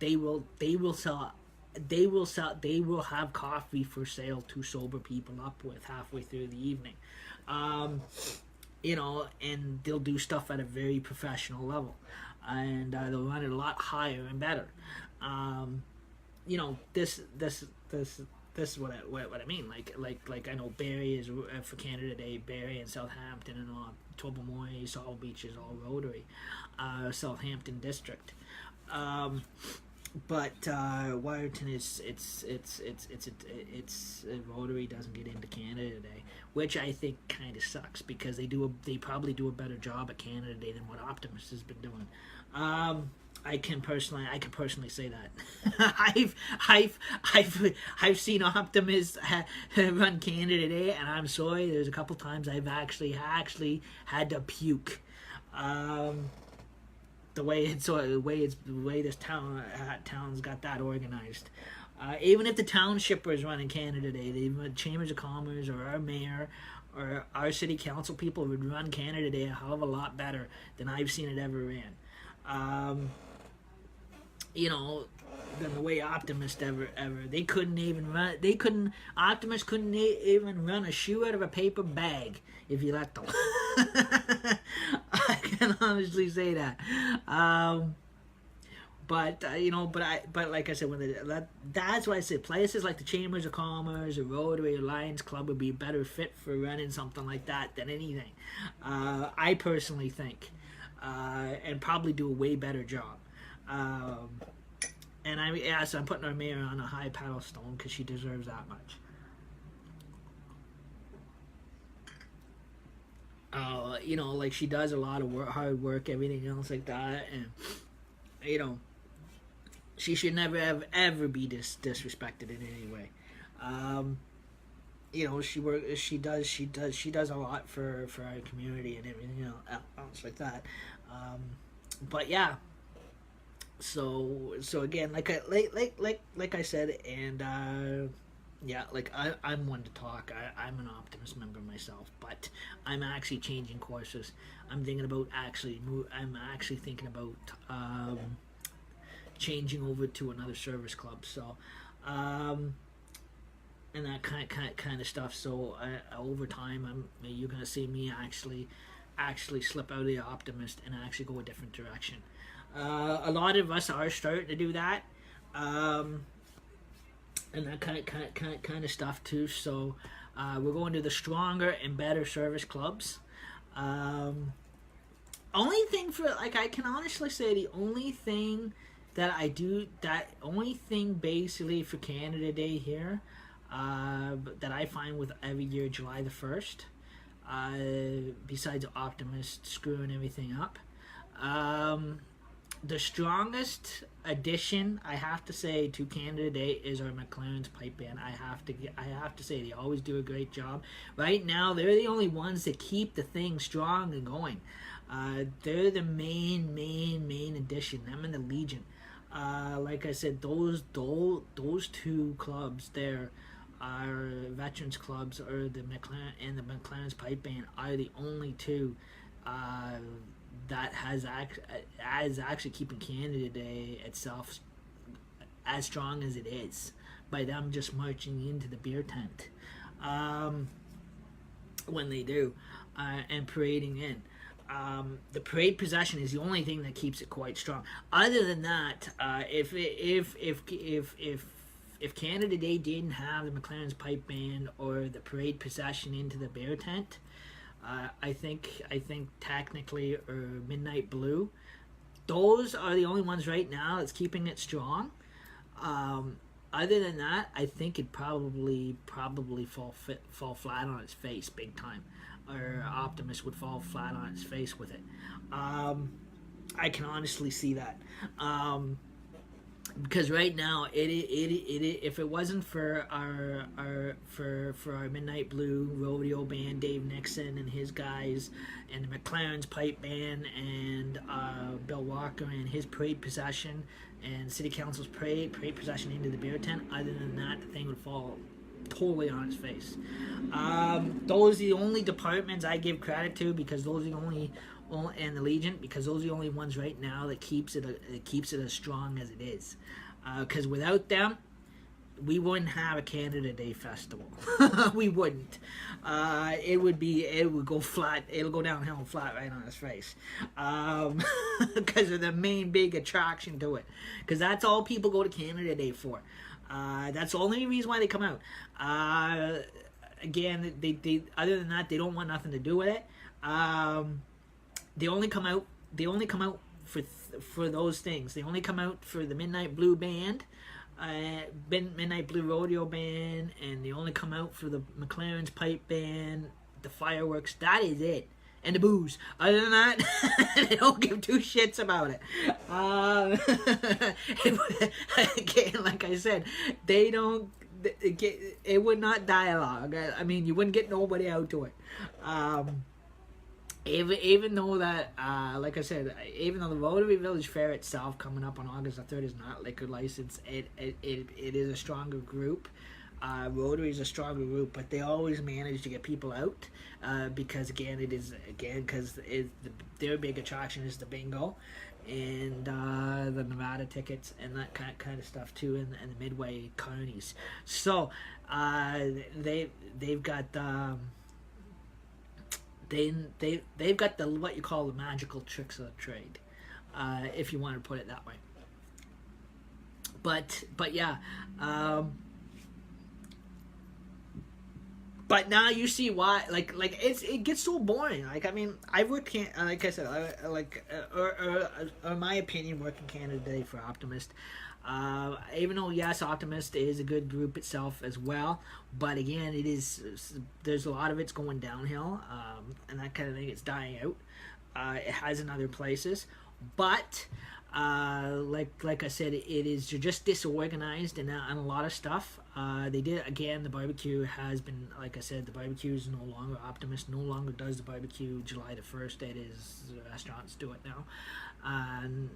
have coffee for sale to sober people up with halfway through the evening. And they'll do stuff at a very professional level, and they'll run it a lot higher and better. This is what I mean. Like I know Barrie is for Canada Day. Barrie and Southampton and all. Tobermory, Saul Beach is all Rotary. Southampton district. But Wiarton it's Rotary doesn't get into Canada Day, which I think kind of sucks because they probably do a better job at Canada Day than what Optimist has been doing. I can personally say that. I've seen Optimist run Canada Day, and I'm sorry. There's a couple times I've actually had to puke. The way this town's got that organized. Even if the township was running Canada Day, the Chambers of Commerce or our mayor or our city council people would run Canada Day a hell of a lot better than I've seen it ever ran. Than the way Optimist ever they couldn't even run. Optimist couldn't even run a shoe out of a paper bag if you let them. I can honestly say that. But like I said, that's why I said places like the Chambers of Commerce or Rotary or Lions Club would be a better fit for running something like that than anything. I personally think, and probably do a way better job. So I'm putting our mayor on a high pedestal because she deserves that much. Like she does a lot of hard work, everything else like that, and she should never ever be disrespected in any way. She does a lot for our community and everything else like that. But yeah. So again, like I said, and I'm one to talk. I'm an Optimist member myself, but I'm actually changing courses. I'm thinking about thinking about changing over to another service club. So, and that kind of stuff. So over time, you're gonna see me actually slip out of the Optimist and actually go a different direction. A lot of us are starting to do that, and that kind of stuff too. So we're going to the stronger and better service clubs. Only thing I can honestly say the only thing that I do, that only thing basically for Canada Day here, that I find with every year July the 1st, besides Optimist screwing everything up, the strongest addition I have to say to Canada Day is our McLaren's pipe band. I have to say they always do a great job. Right now, they're the only ones that keep the thing strong and going. They're the main addition. Them and the Legion. Like I said, those two clubs there, our veterans clubs, or the McLaren and the McLaren's pipe band, are the only two that has actually keeping Canada Day itself as strong as it is by them just marching into the beer tent when they do and parading in. The parade procession is the only thing that keeps it quite strong. Other than that, if Canada Day didn't have the McLaren's pipe band or the parade procession into the beer tent, I think technically, or Midnight Blue, those are the only ones right now that's keeping it strong. Other than that, I think it'd probably fall flat on its face big time, or Optimus would fall flat on its face with it. I can honestly see that. Because right now, if it wasn't for our Midnight Blue rodeo band, Dave Nixon and his guys, and the McLaren's pipe band, and Bill Walker and his parade procession, and City Council's parade procession into the beer tent, other than that, the thing would fall totally on its face. Those are the only departments I give credit to, because those are the only, and the Legion, because those are the only ones right now that keeps it as strong as it is. Because without them, we wouldn't have a Canada Day festival. We wouldn't. It would go flat. It'll go downhill flat right on its face. Because of the main big attraction to it. Because that's all people go to Canada Day for. That's the only reason why they come out. Again, they other than that, they don't want nothing to do with it. They only come out for those things. They only come out for the Midnight Blue band, Midnight Blue rodeo band, and they only come out for the McLaren's pipe band, the fireworks. That is it. And the booze. Other than that, they don't give two shits about it. Again, like I said, they don't. It would not dialogue. I mean, you wouldn't get nobody out to it. Even though that, like I said, even though the Rotary Village Fair itself coming up on August the 3rd is not liquor license, it is a stronger group. Rotary is a stronger group, but they always manage to get people out because their big attraction is the bingo and the Nevada tickets and that kind of stuff too, and the Midway carnies. So they've got they've got the what you call the magical tricks of the trade, if you want to put it that way. But yeah. But now you see why, like it gets so boring. Like, I mean, I work like I said, or my opinion, working Canada Day for Optimist. Even though yes, Optimist is a good group itself as well, but again, there's a lot of it's going downhill, and that kind of thing. It's dying out. It has in other places, but like I said, you're just disorganized and on a lot of stuff. They did again. The barbecue has been, like I said, the barbecue is no longer Optimist. No longer does the barbecue July the 1st. It is the restaurants do it now.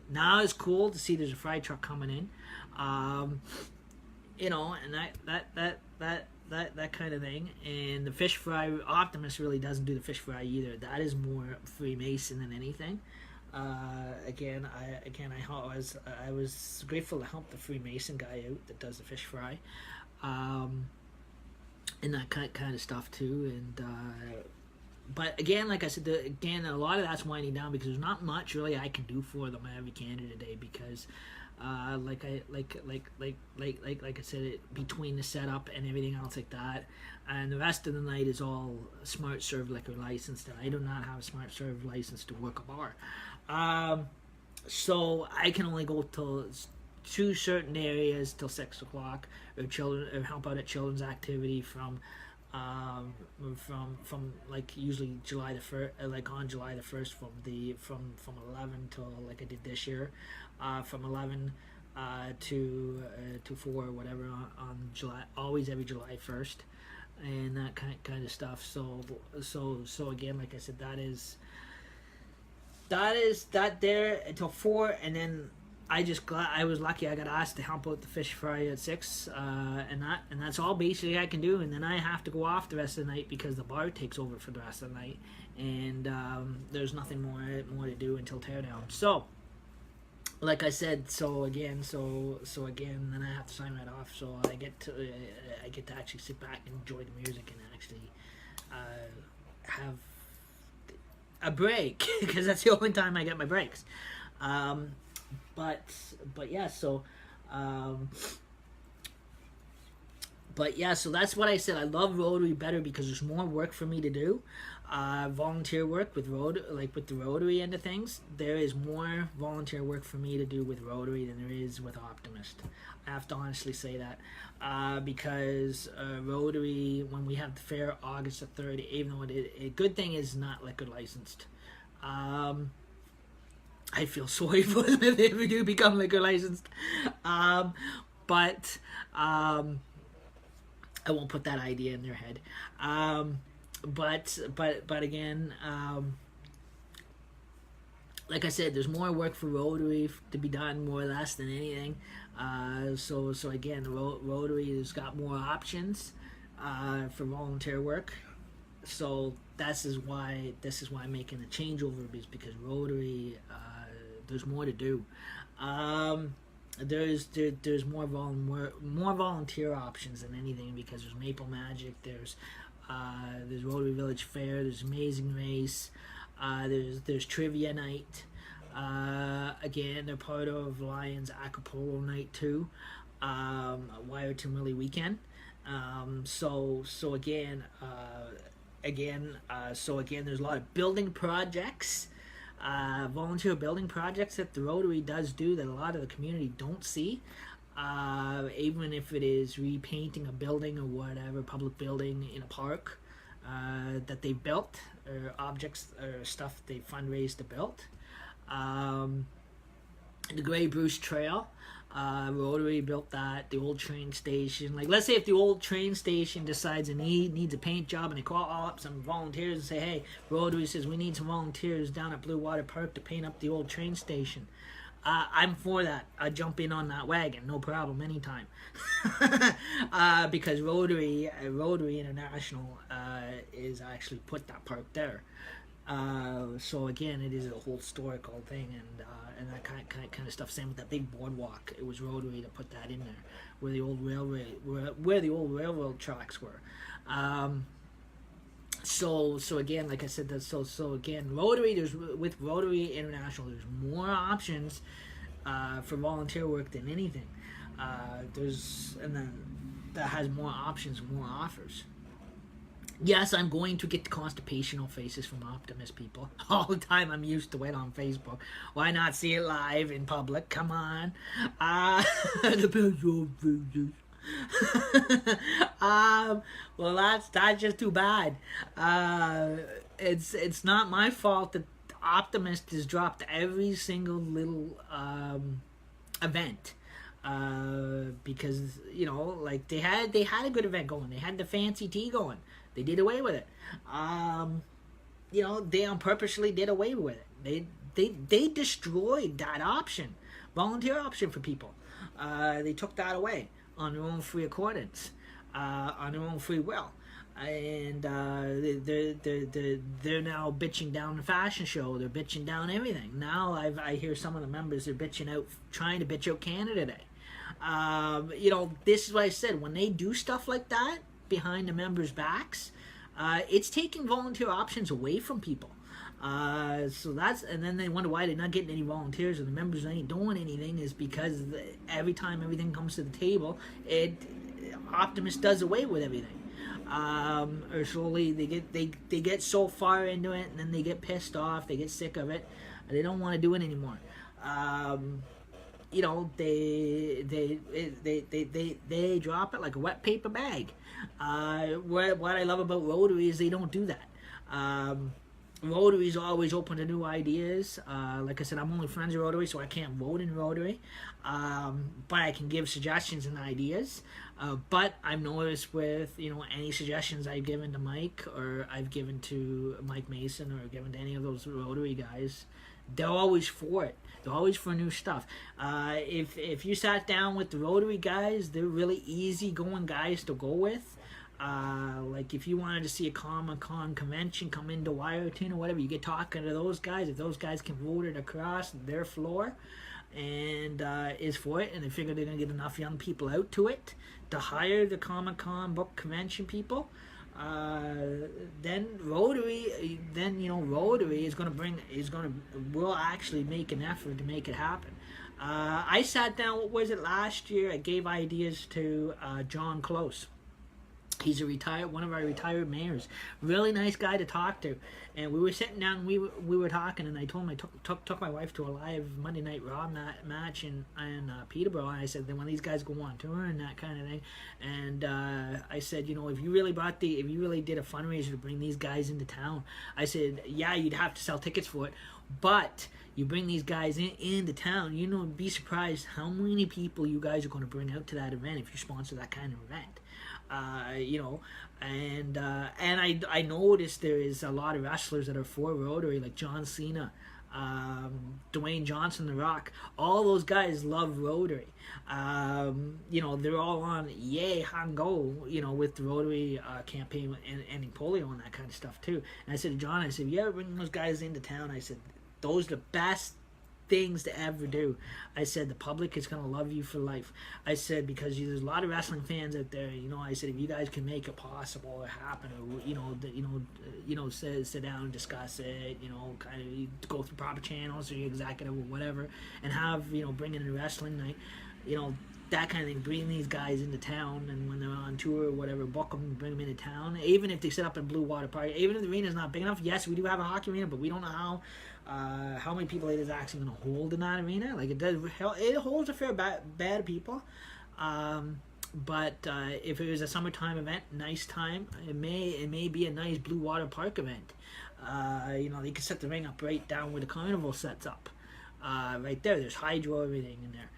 Now it's cool to see there's a fry truck coming in. You know, and that kind of thing. And the fish fry, Optimist really doesn't do the fish fry either. That is more Freemason than anything. I was grateful to help the Freemason guy out that does the fish fry, and that kind of stuff too. And but again, like I said, a lot of that's winding down because there's not much really I can do for them every Canada Day because, like I said, between the setup and everything else like that, and the rest of the night is all Smart Serve liquor licensed, and I do not have a Smart Serve license to work a bar. So I can only go to certain areas till 6 o'clock, or help out at children's activity from like usually July the 1st, like on July the 1st, from 11 till, like I did this year, from 11 to 4 or whatever on July, always every July 1st, and that kind of stuff. So again, like I said, that there until 4, and then I was lucky. I got asked to help out the fish fry at 6, and that's all basically I can do. And then I have to go off the rest of the night because the bar takes over for the rest of the night, and there's nothing more to do until teardown. So, like I said, so again, then I have to sign right off. So I get to actually sit back and enjoy the music and actually have a break because that's the only time I get my breaks. But yeah, so so that's what I said. I love Rotary better because there's more work for me to do. Volunteer work with with the Rotary end of things. There is more volunteer work for me to do with Rotary than there is with Optimist. I have to honestly say that because Rotary, when we have the fair August the 3rd, even though a good thing is not liquor licensed. I feel sorry for them if they ever do become liquor licensed. But I won't put that idea in their head. But again, like I said, there's more work for Rotary to be done, more or less, than anything. So again, the Rotary has got more options for volunteer work. So this is why I'm making a changeover, is because Rotary, there's more to do. There's more volunteer options than anything, because there's Maple Magic, there's Rotary Village Fair, there's Amazing Race, there's Trivia Night. Again, they're part of Lions Acapulco Night too. Wyerton Willie Weekend. So again, there's a lot of building projects, volunteer building projects that the Rotary does do that a lot of the community don't see. Even if it is repainting a building or whatever, public building in a park that they built, or objects or stuff they fundraised to build. The Grey Bruce Trail, Rotary built that. The old train station, like, let's say if the old train station decides it needs a paint job, and they call up some volunteers and say, hey, Rotary says we need some volunteers down at Blue Water Park to paint up the old train station. I'm for that. I jump in on that wagon, no problem, anytime. Because Rotary International is actually put that park there. So again, it is a whole historical thing, and that kind of stuff. Same with that big boardwalk. It was Rotary that put that in there, where the old railroad tracks were. So again, like I said, so again, Rotary. With Rotary International, there's more options for volunteer work than anything. And then that has more options, more offers. Yes, I'm going to get the constipational faces from Optimist people all the time. I'm used to it on Facebook. Why not see it live in public? Come on. Well, that's just too bad. It's not my fault that Optimist has dropped every single little event. Because, like they had a good event going. They had the fancy tea going. They did away with it. They purposely did away with it. They destroyed that option, volunteer option for people. They took that away on their own free accordance, on their own free will, and they're now bitching down the fashion show. They're bitching down everything. Now I hear some of the members are trying to bitch out Canada Day. This is what I said. When they do stuff like that behind the members' backs, it's taking volunteer options away from people. And then they wonder why they're not getting any volunteers and the members ain't doing anything, is because every time everything comes to the table, Optimist does away with everything. Or slowly they get so far into it, and then they get pissed off, they get sick of it, and they don't want to do it anymore. you know, they drop it like a wet paper bag. What I love about Rotary is they don't do that. Rotary is always open to new ideas. Like I said, I'm only friends with Rotary, so I can't vote in Rotary, but I can give suggestions and ideas. But I've noticed with, you know, any suggestions I've given to Mike, or I've given to Mike Mason, or given to any of those Rotary guys, they're always for it. They're always for new stuff. If you sat down with the Rotary guys, they're really easygoing guys to go with. Like if you wanted to see a Comic-Con convention come into Wyerton or whatever, you get talking to those guys. If those guys can vote it across their floor and is for it, and they figure they're going to get enough young people out to it to hire the Comic-Con book convention people, then Rotary, Rotary will actually make an effort to make it happen. I sat down, what was it, last year? I gave ideas to John Close. He's one of our retired mayors. Really nice guy to talk to. And we were sitting down, and we were talking, and I told him I took my wife to a live Monday Night Raw match in Peterborough, and I said, then when these guys go on tour and that kind of thing, and I said, you know, if you really did a fundraiser to bring these guys into town, I said, yeah, you'd have to sell tickets for it, but you bring these guys into town, you know, be surprised how many people you guys are going to bring out to that event if you sponsor that kind of event. You know, and I noticed there is a lot of wrestlers that are for Rotary, like John Cena, Dwayne Johnson, The Rock. All those guys love Rotary. You know, they're all on Yay Hango, you know, with the Rotary campaign and ending polio and that kind of stuff too. And I said to John, I said, if you ever bring those guys into town, I said, those are the best things to ever do. I said the public is gonna love you for life. I said because there's a lot of wrestling fans out there. You know, I said if you guys can make it possible or happen, or sit down and discuss it. You know, kind of go through proper channels or your executive or whatever, and have bring in a wrestling night. You know, that kind of thing. Bring these guys into town, and when they're on tour or whatever, book them, bring them into town. Even if they set up in Blue Water Park, even if the arena's not big enough. Yes, we do have a hockey arena, but we don't know how many people it is actually going to hold in that arena. Like it holds a fair bad of people. But if it was a summertime event, nice time, it may be a nice Blue Water Park event. You know, they can set the ring up right down where the carnival sets up. Right there, there's hydro, everything in there.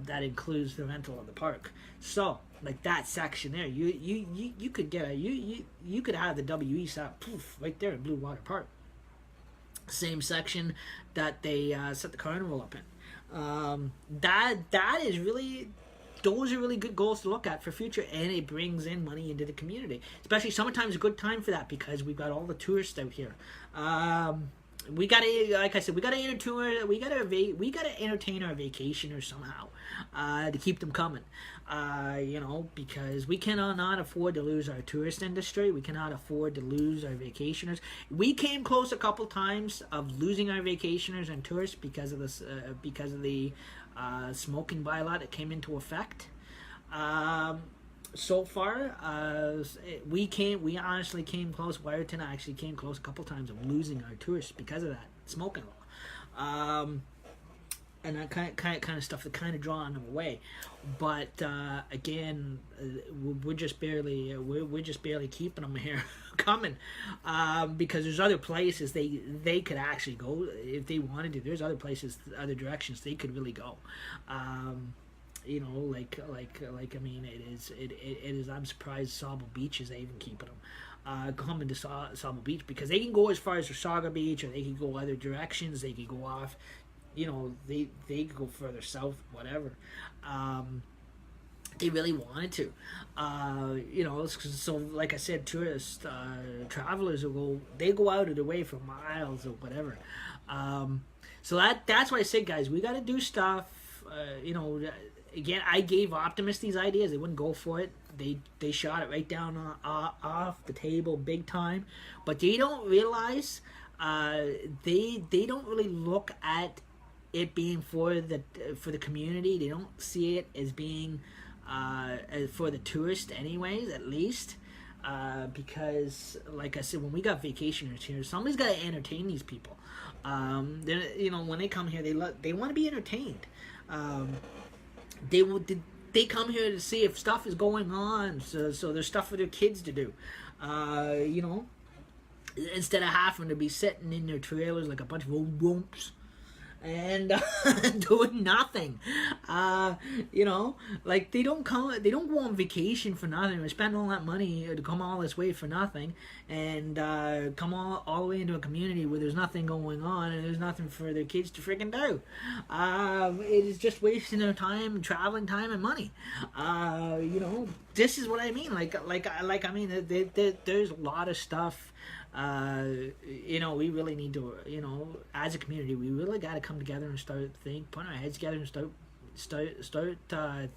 That includes the rental of the park. So, like that section there, you could get you could have the WE set poof right there in Blue Water Park. Same section that they set the carnival up in. That is really, those are really good goals to look at for future, and it brings in money into the community. Especially summertime is a good time for that because we've got all the tourists out here. We gotta, like I said, we gotta entertain our vacationers somehow to keep them coming. You know, because we cannot not afford to lose our tourist industry. We cannot afford to lose our vacationers. We came close a couple times of losing our vacationers and tourists because of this, because of the smoking bylaw that came into effect. So far, we honestly came close. Wyerton actually came close a couple times of losing our tourists because of that smoking law. And that kind of stuff that kind of drawing them away, but again, we're just barely keeping them here coming, because there's other places they could actually go if they wanted to. There's other places, other directions they could really go. You know, like I mean, it is. I'm surprised Sauble Beach is even keeping them coming to Sauble Beach, because they can go as far as Saga Beach, or they can go other directions. They can go off. You know, they could go further south, whatever. They really wanted to. You know, so like I said, tourists, travelers will go out of their way for miles or whatever. So that's why I said, guys, we got to do stuff. You know, again, I gave Optimus these ideas. They wouldn't go for it. They shot it right down off the table big time. But they don't realize, they don't really look at it being for the community. They don't see it as being for the tourist anyways, at least. because, like I said, when we got vacationers here, somebody's got to entertain these people. When they come here, they want to be entertained. They will. They come here to see if stuff is going on, so there's stuff for their kids to do. Instead of having to be sitting in their trailers like a bunch of old rumps and doing nothing. Like they don't go on vacation for nothing. They spend all that money to come all this way for nothing, and come all the way into a community where there's nothing going on and there's nothing for their kids to freaking do. It is just wasting their time, traveling time, and money. This is what I mean. There's a lot of stuff. We really need to, as a community, we really got to come together and put our heads together and start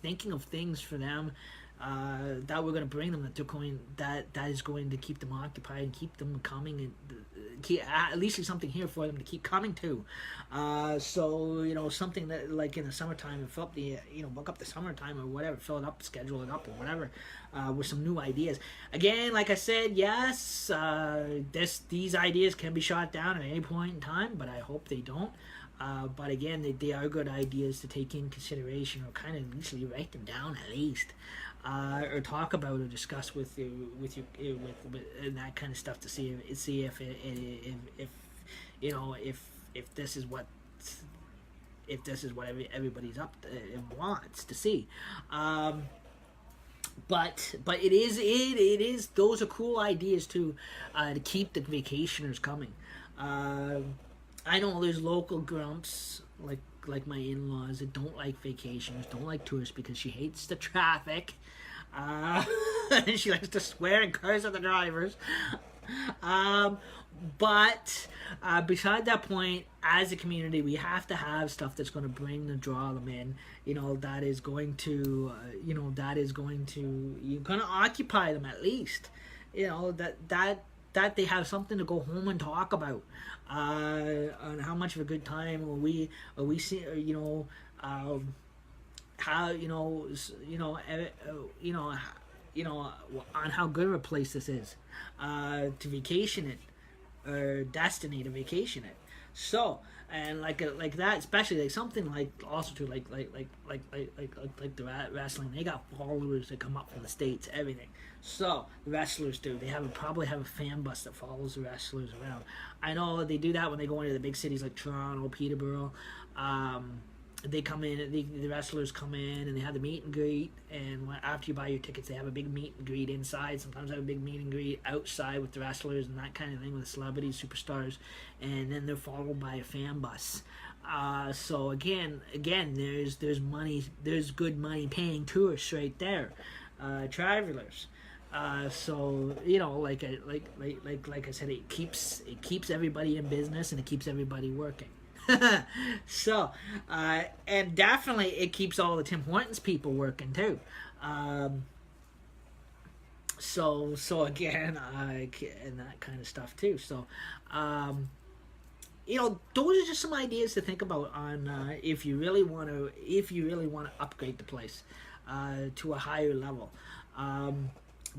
thinking of things for them that we're going to bring them, that is going to keep them occupied and keep them coming, and at least there's something here for them to keep coming to. Something that, like in the summertime, and fill up the book up the summertime or whatever, fill it up, schedule it up or whatever, with some new ideas. Again, like I said, yes, these ideas can be shot down at any point in time, but I hope they don't. But again, they are good ideas to take in consideration, or kind of usually write them down at least, or talk about or discuss with and that kind of stuff, to see if this is what everybody's up to, and wants to see. But it is those are cool ideas to keep the vacationers coming. I know there's local grumps like my in-laws that don't like vacations, don't like tourists, because she hates the traffic. And she likes to swear and curse at the drivers. But beside that point, as a community, we have to have stuff that's going to draw them in. That is going to, you're going to occupy them at least. That they have something to go home and talk about, on how much of a good time we see, on how good of a place this is, to vacation it, or destiny to vacation it. So, and like that, especially like something like also too like the wrestling, they got followers that come up from the States, everything. So the wrestlers do. They probably have a fan bus that follows the wrestlers around. I know they do that when they go into the big cities like Toronto, Peterborough. They come in, the wrestlers come in, and they have the meet and greet. And after you buy your tickets, they have a big meet and greet inside. Sometimes they have a big meet and greet outside with the wrestlers and that kind of thing, with celebrities, superstars. And then they're followed by a fan bus. So again, there's money, there's good money paying tourists right there, travelers. So like I said, it keeps everybody in business, and it keeps everybody working. So, and definitely it keeps all the Tim Hortons people working too. So again, and that kind of stuff too. So, those are just some ideas to think about on if you really want to upgrade the place to a higher level.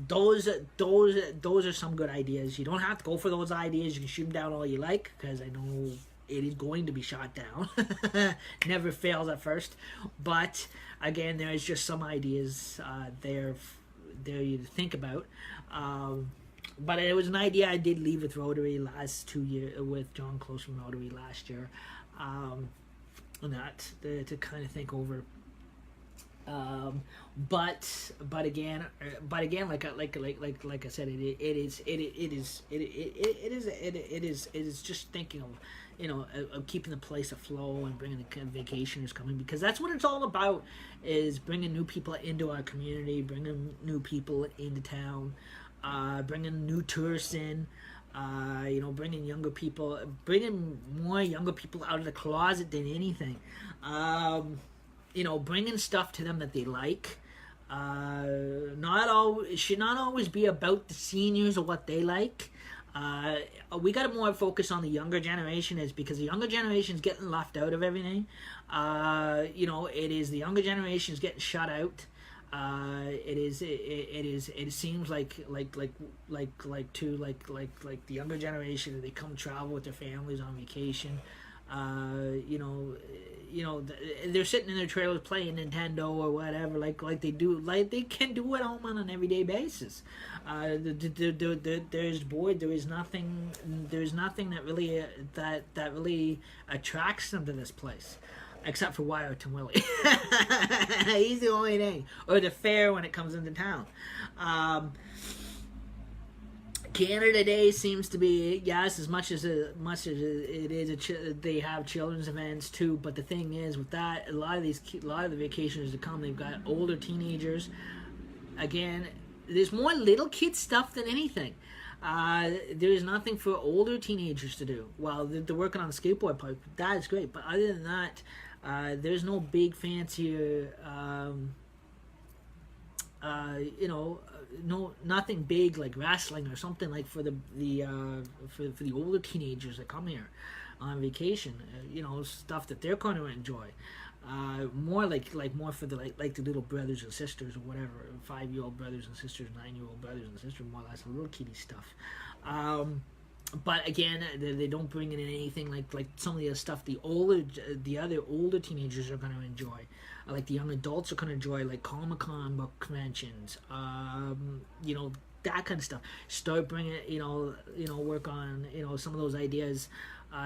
Those are some good ideas. You don't have to go for those ideas. You can shoot them down all you like, because I know it is going to be shot down. Never fails at first. But again, there's just some ideas there you to think about. But it was an idea I did leave with Rotary last 2 years, with John Close from Rotary last year, and that to kind of think over. But again, like I said, it is just thinking of, of keeping the place afloat and bringing the vacationers coming, because that's what it's all about, is bringing new people into our community, bringing new people into town, bringing new tourists in, bringing more younger people out of the closet than anything. Bringing stuff to them that they like. It should not always be about the seniors or what they like. We got to more focus on the younger generation, is because the younger generation is getting left out of everything. It is the younger generation is getting shut out. It seems like the younger generation, they come travel with their families on vacation. They're sitting in their trailers playing Nintendo or whatever, like they do, like they can do at home on an everyday basis. There's bored. There is nothing. There's nothing that really that really attracts them to this place, except for Wyatt and Willie. He's the only thing, or the fair when it comes into town. Canada Day seems to be, yes, as much as it is they have children's events too. But the thing is, with that, a lot of the vacationers that come, they've got older teenagers. Again, there's more little kid stuff than anything. There's nothing for older teenagers to do. Well, they're working on the skateboard park. That is great, but other than that, there's no big fancier. Nothing big like wrestling or something like for the older teenagers that come here on vacation. Stuff that they're going to enjoy. More more for the the little brothers and sisters or whatever, 5-year-old brothers and sisters, 9-year-old brothers and sisters, more or less little kiddie stuff. But again, they don't bring in anything like some of the stuff the other older teenagers are going to enjoy. Like the young adults are going to enjoy, like Comic-Con book conventions, that kind of stuff. Start bringing, work on, some of those ideas.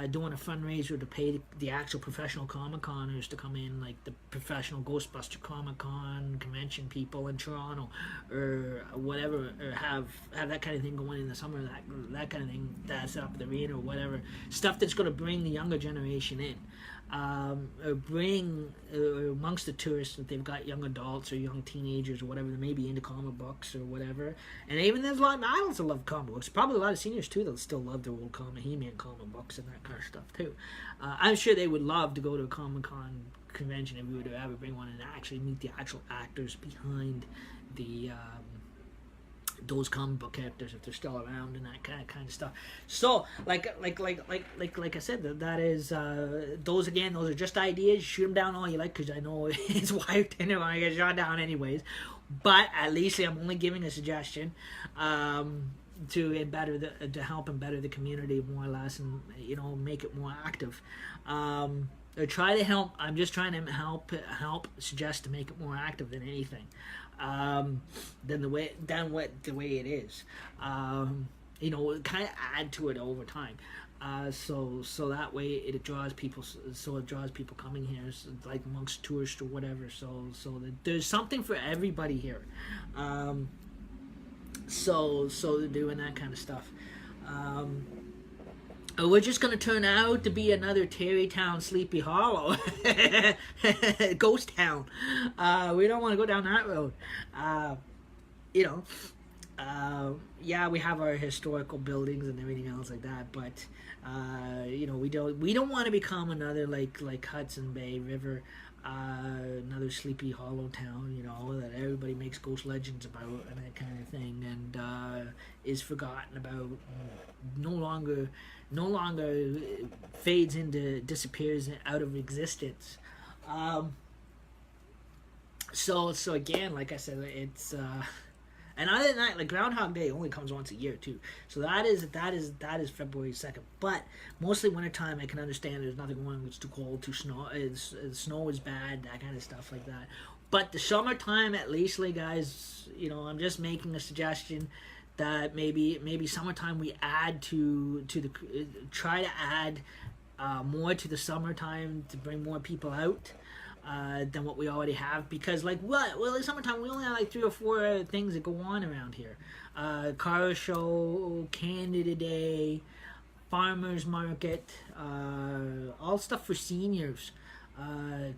Doing a fundraiser to pay the actual professional Comic-Coners to come in, like the professional Ghostbuster Comic-Con convention people in Toronto, or whatever, or have that kind of thing going in the summer, that kind of thing, that's up at the arena or whatever. Stuff that's going to bring the younger generation in. Or bring amongst the tourists that they've got young adults or young teenagers or whatever that may be into comic books or whatever. And even there's a lot of adults that love comic books. Probably a lot of seniors too that still love their old He-Man comic books and that kind of stuff too. I'm sure they would love to go to a Comic-Con convention if we were to ever bring one and actually meet the actual actors behind the those comic book characters if they're still around and that kind of stuff. So like I said, that is those are just ideas. Shoot them down all you like, because I know it's wired and they're gonna get shot down anyways. But at least I'm only giving a suggestion to help and better the community more or less, and make it more active. Or try to help. I'm just trying to help suggest to make it more active than anything. Than the way it is. Kind of add to it over time. So that way it draws people. So it draws people coming here, like amongst tourists or whatever. So that there's something for everybody here. So they're doing that kind of stuff. We're just going to turn out to be another Terrytown, Sleepy Hollow, ghost town. We don't want to go down that road. Yeah, we have our historical buildings and everything else like that, but we don't want to become another like Hudson Bay River, another Sleepy Hollow town, that everybody makes ghost legends about and that kind of thing, and is forgotten about, no longer disappears out of existence. So again, like I said, it's and other than that, like Groundhog Day only comes once a year too. So that is February 2nd. But mostly wintertime, I can understand there's nothing wrong. It's too cold, too snow. Snow is bad, that kind of stuff like that. But the summertime, at least, like guys, I'm just making a suggestion that maybe summertime we add try to add more to the summertime to bring more people out than what we already have, because in summertime we only have like 3 or 4 things that go on around here. Car show, Canada Day, farmers market, all stuff for seniors, or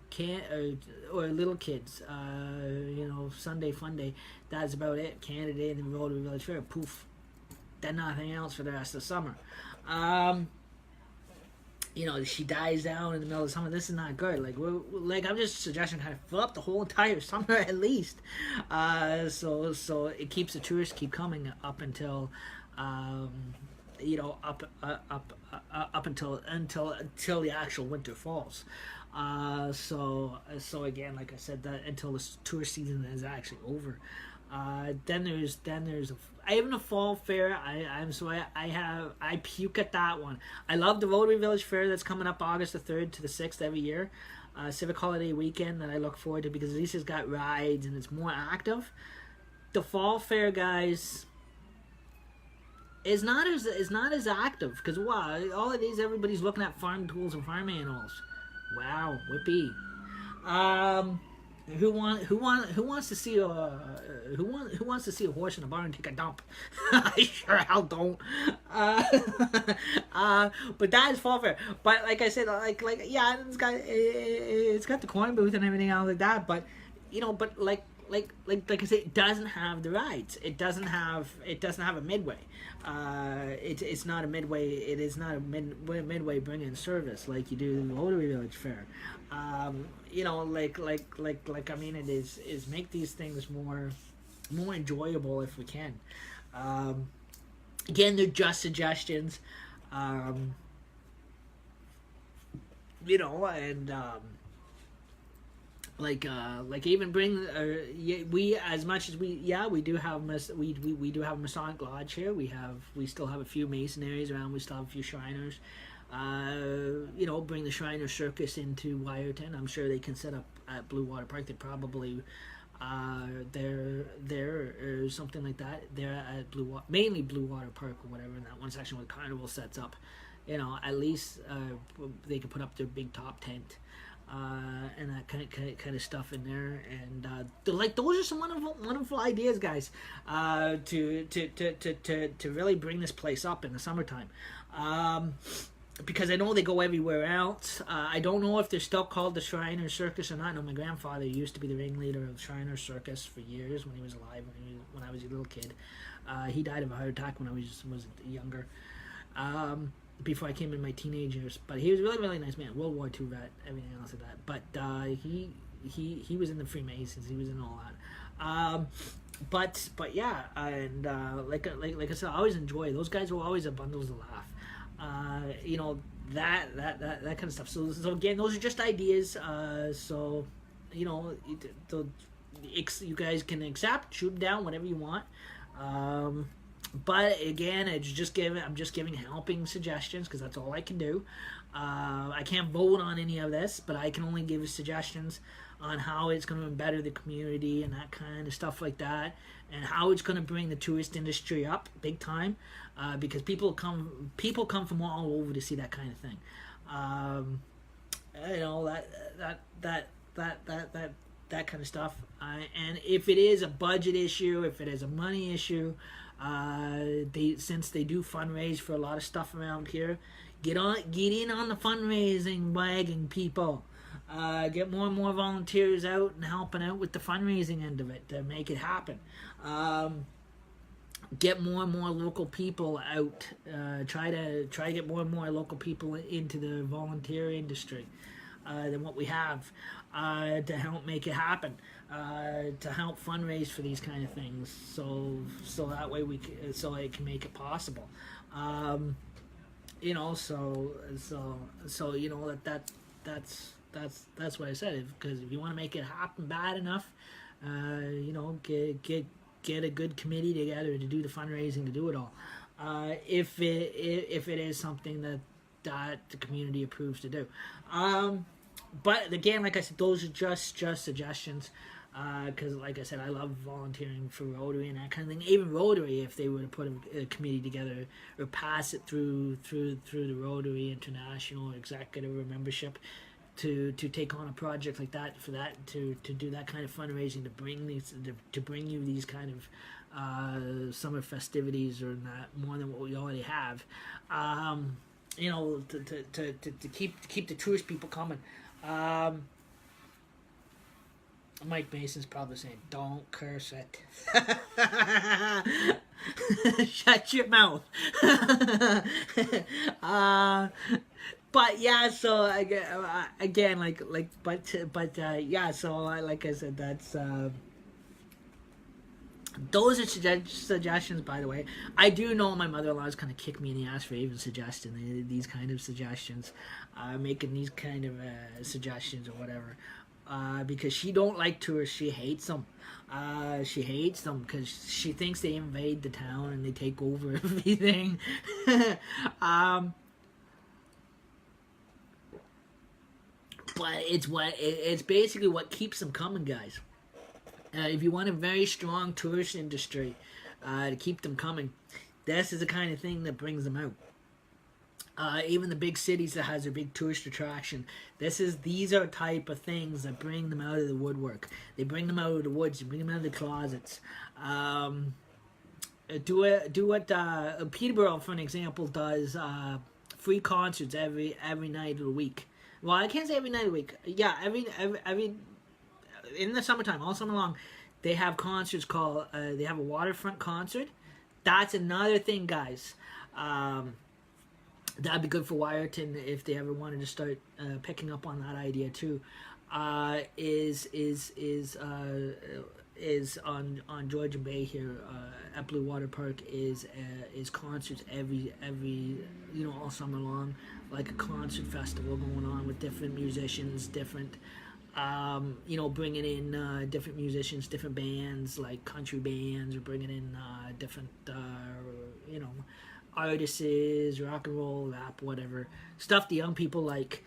little kids, Sunday fun day. That's about it. Canada Day and the Rotary Village Fair. Poof. Then nothing else for the rest of the summer. She dies down in the middle of summer. This is not good. I'm just suggesting kind of fill up the whole entire summer at least. So it keeps the tourists keep coming up until up until the actual winter falls. So again, like I said, that until the tourist season is actually over. Then there's even a fall fair. I puke at that one. I love the Rotary Village Fair that's coming up August the 3rd to the 6th every year. Civic holiday weekend that I look forward to because at least it's got rides and it's more active. The fall fair, guys, is not as active because wow, all it is everybody's looking at farm tools and farm animals. Wow, whippy. Who wants to see a who wants to see a horse in a barn take a dump? I sure hell don't. But that is fall fair. But like I said, like yeah, it's got the corn booth and everything else like that. But but like I said, it doesn't have the rides. It doesn't have a midway. It's not a midway. It is not a midway bring-in service like you do in the Rotary Village Fair. I mean, it is make these things more enjoyable if we can. Again, they're just suggestions. And like even bring we as much as we do have we do have a Masonic Lodge here. We still have a few Masonaries around. We still have a few Shriners. Bring the Shriner Circus into Wiarton. I'm sure they can set up at Blue Water Park. They probably there or something like that. They're at mainly Blue Water Park or whatever. In that one section where Carnival sets up, at least they can put up their big top tent. And that kind of stuff in there, and those are some wonderful ideas, guys. To really bring this place up in the summertime, because I know they go everywhere else. I don't know if they're still called the Shriner Circus or not. No, my grandfather used to be the ringleader of the Shriner Circus for years when he was alive. When I was a little kid, he died of a heart attack when I was younger. Before I came in my teenage years, but he was a really, really nice man. World War II vet, everything else like that. But he was in the Freemasons. He was in all that. But yeah, and like I said, I always enjoy those guys. Were always a bundles of laugh. That kind of stuff. So again, those are just ideas. You guys can accept, shoot them down, whatever you want. But again, I'm just giving helping suggestions because that's all I can do. I can't vote on any of this, but I can only give suggestions on how it's going to better the community and that kind of stuff like that, and how it's going to bring the tourist industry up big time, because people come from all over to see that kind of thing. That kind of stuff. And if it is a budget issue, if it is a money issue. Since they do fundraise for a lot of stuff around here, get in on the fundraising wagon, people. Get more and more volunteers out and helping out with the fundraising end of it to make it happen. Get more and more local people out. Try to get more and more local people into the volunteer industry than what we have, to help make it happen. To help fundraise for these kind of things, so that way so it can make it possible. That's what I said. Because if you want to make it happen bad enough, get a good committee together to do the fundraising to do it all. If it is something that the community approves to do. But again, like I said, those are just suggestions. Because, like I said, I love volunteering for Rotary and that kind of thing. Even Rotary, if they were to put a committee together or pass it through the Rotary International Executive or membership to take on a project like that, to do that kind of fundraising, to bring you these kind of summer festivities or not more than what we already have. To keep the tourist people coming. Mike Mason's probably saying, "Don't curse it." Shut your mouth. But yeah, so again, yeah. So like I said, that's Those are suggestions, by the way. I do know my mother-in-law is going to kick me in the ass for even suggesting these kind of suggestions, making these kind of suggestions or whatever, because she don't like tourists. She hates them. She hates them because she thinks they invade the town and they take over everything. But it's basically what keeps them coming, guys. If you want a very strong tourist industry to keep them coming, this is the kind of thing that brings them out. Even the big cities that has a big tourist attraction, these are type of things that bring them out of the woodwork. They bring them out of the woods. They bring them out of the closets. Do what Peterborough, for an example, does free concerts every night of the week. Well, I can't say every night of the week. Yeah, every in the summertime, all summer long, they have concerts called. They have a waterfront concert. That's another thing, guys. That'd be good for Wyerton if they ever wanted to start picking up on that idea too. Is on Georgian Bay here at Blue Water Park is concerts every all summer long, like a concert festival going on with different musicians, different bringing in different musicians, different bands like country bands, or bringing in different artists, rock and roll, rap, whatever stuff the young people like.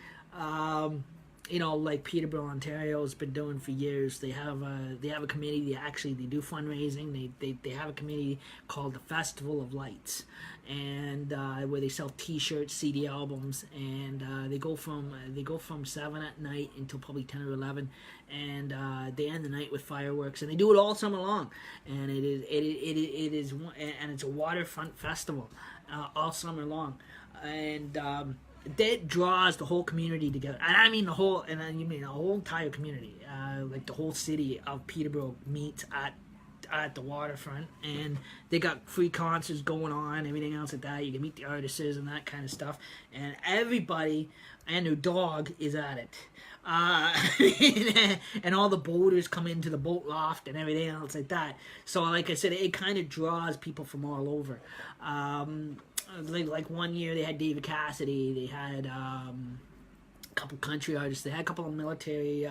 Like Peterborough, Ontario has been doing for years. They have a committee. They do fundraising. They have a committee called the Festival of Lights, and where they sell T-shirts, CD albums, and they go from 7 at night until probably 10 or 11, and they end the night with fireworks, and they do it all summer long. And it's a waterfront festival all summer long, and that draws the whole community together, and I mean the whole entire community, like the whole city of Peterborough meets at the waterfront, and they got free concerts going on, everything else like that. You can meet the artists and that kind of stuff, and everybody and their dog is at it. And all the boaters come into the boat loft and everything else like that. So, like I said, it kind of draws people from all over. Like 1 year they had David Cassidy, they had a couple country artists, they had a couple of military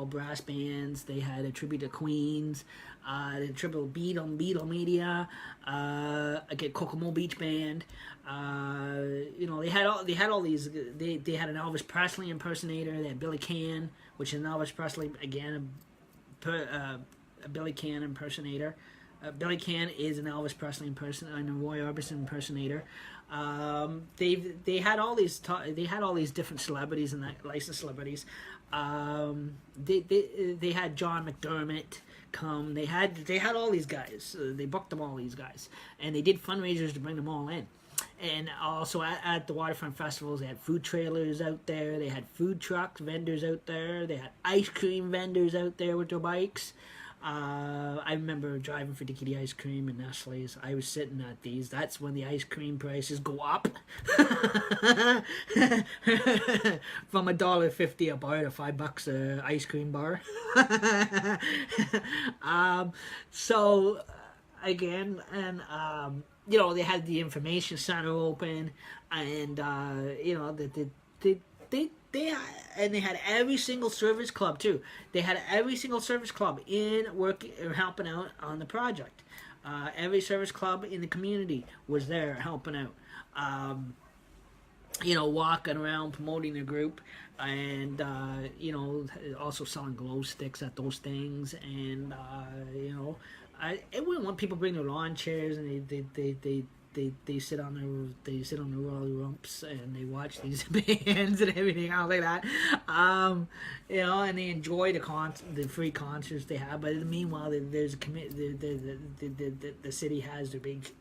brass bands, they had a tribute to Queens, they tribute Beatle Media, again Kokomo Beach Band, they had all these. They had an Elvis Presley impersonator, they had Billy Cann, which is an Elvis Presley, again a Billy Cann impersonator. Billy Cann is an Elvis Presley impersonator and a Roy Orbison impersonator. They had all these different celebrities and licensed celebrities. They had John McDermott come. They had all these guys. They booked them all these guys, and they did fundraisers to bring them all in. And also at the waterfront festivals, they had food trailers out there. They had food trucks, vendors out there. They had ice cream vendors out there with their bikes. I remember driving for Dickey Ice Cream and Nestle's. I was sitting at these. That's when the ice cream prices go up from $1.50 a bar to $5 a ice cream bar. So again, and they had the information center open, and they had every single service club too. They had every single service club working or helping out on the project. Every service club in the community was there helping out. Walking around promoting the group, and also selling glow sticks at those things, and I wouldn't want people bring their lawn chairs, and they sit on the roller rumps and they watch these bands and everything else like that, and they enjoy the free concerts they have. But meanwhile, there's a the city has their big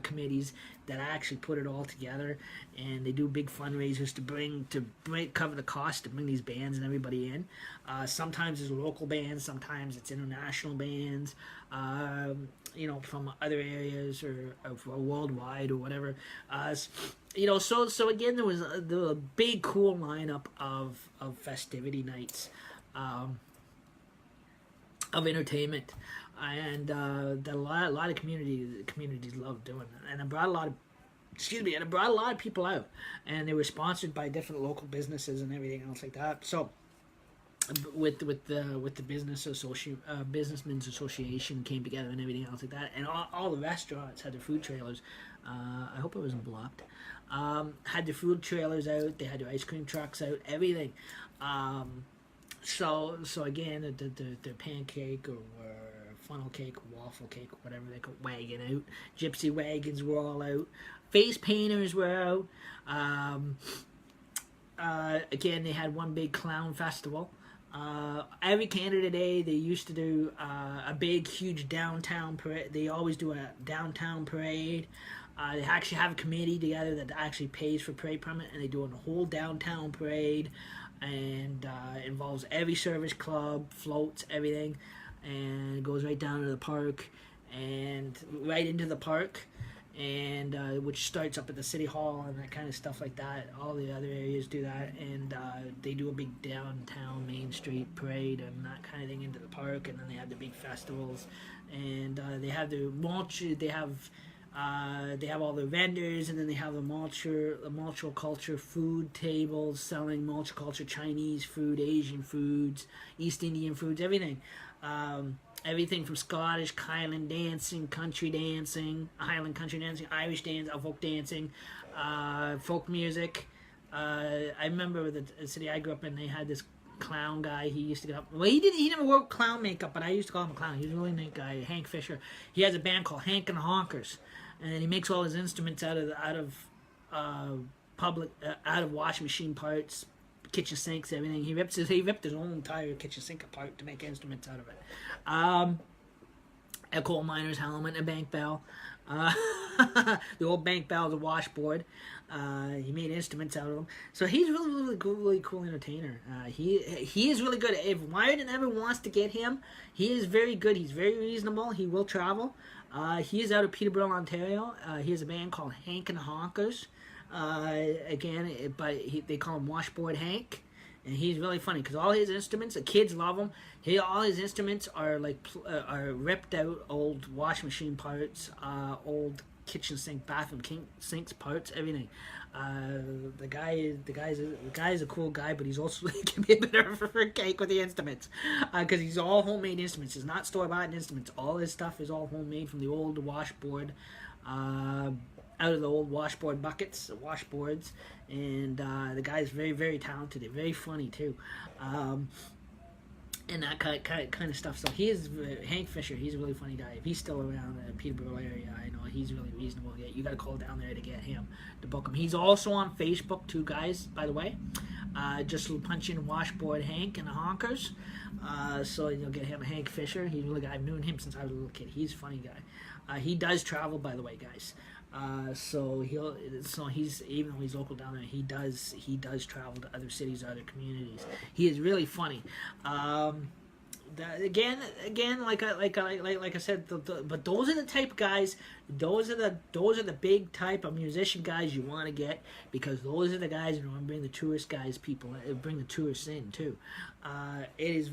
committees that actually put it all together, and they do big fundraisers to cover the cost to bring these bands and everybody in. Sometimes it's local bands, sometimes it's international bands. From other areas or worldwide or whatever. So again, there was a big cool lineup of festivity nights. of entertainment, and that a lot of communities love doing that, and it brought a lot of and it brought a lot of people out, and they were sponsored by different local businesses and everything else like that. So with the businessmen's association came together and everything else like that, and all the restaurants had their food trailers. I hope it wasn't blocked. Had their food trailers out. They had their ice cream trucks out. Everything. So again, the pancake or funnel cake, waffle cake, whatever they call wagon out. Gypsy wagons were all out. Face painters were out. Again, they had one big clown festival. Every Canada Day, they used to do a big, huge downtown parade. They always do a downtown parade. They actually have a committee together that actually pays for parade permit, and they do a whole downtown parade, and involves every service club, floats, everything, and it goes right down to the park, and right into the park, and which starts up at the city hall and that kind of stuff like that. All the other areas do that, and they do a big downtown Main Street parade and that kind of thing into the park, and then they have the big festivals, and they have the mulch. They have all the vendors, and then they have the multicultural food tables selling multicultural Chinese food, Asian foods, East Indian foods, everything. Everything from Scottish, Highland dancing, Highland country dancing, Irish dance, folk dancing, folk music. I remember the city I grew up in, they had this clown guy. He used to get up. Well, he never wore clown makeup, but I used to call him a clown. He was a really neat guy, Hank Fisher. He has a band called Hank and the Honkers, and he makes all his instruments out of washing machine parts, kitchen sinks, everything. He ripped his own entire kitchen sink apart to make instruments out of it. A coal miner's helmet, and a bank bell. The old bank bell is a washboard. He made instruments out of them. So he's really cool entertainer. He is really good. If Wyerton ever wants to get him, he is very good. He's very reasonable. He will travel. He is out of Peterborough, Ontario. He has a band called Hank and the Honkers. They call him Washboard Hank. And he's really funny because all his instruments, the kids love him. All his instruments are are ripped out old washing machine parts, old kitchen sink, bathroom sinks parts, everything. The guy's a cool guy, but he's also he can be a bit of a cake with the instruments because he's all homemade instruments. It's not store-bought instruments. All his stuff is all homemade from the old washboard. Out of the old washboard buckets, washboards, and the guy's very, very talented, and very funny too, and that kind of stuff. So he is Hank Fisher. He's a really funny guy. If he's still around the Peterborough area, I know he's really reasonable. Yeah, you got to call down there to get him to book him. He's also on Facebook too, guys. By the way, just punch in Washboard Hank and the Honkers. So you'll get him, Hank Fisher. He's a really guy. I've known him since I was a little kid. He's a funny guy. He does travel, by the way, guys. So he's, even though he's local down there, he does travel to other cities, other communities. He is really funny. Again, like I said, but those are the type of guys. Those are the big type of musician guys you want to get, because those are the guys that want to bring the tourist guys, bring the tourists in too. It is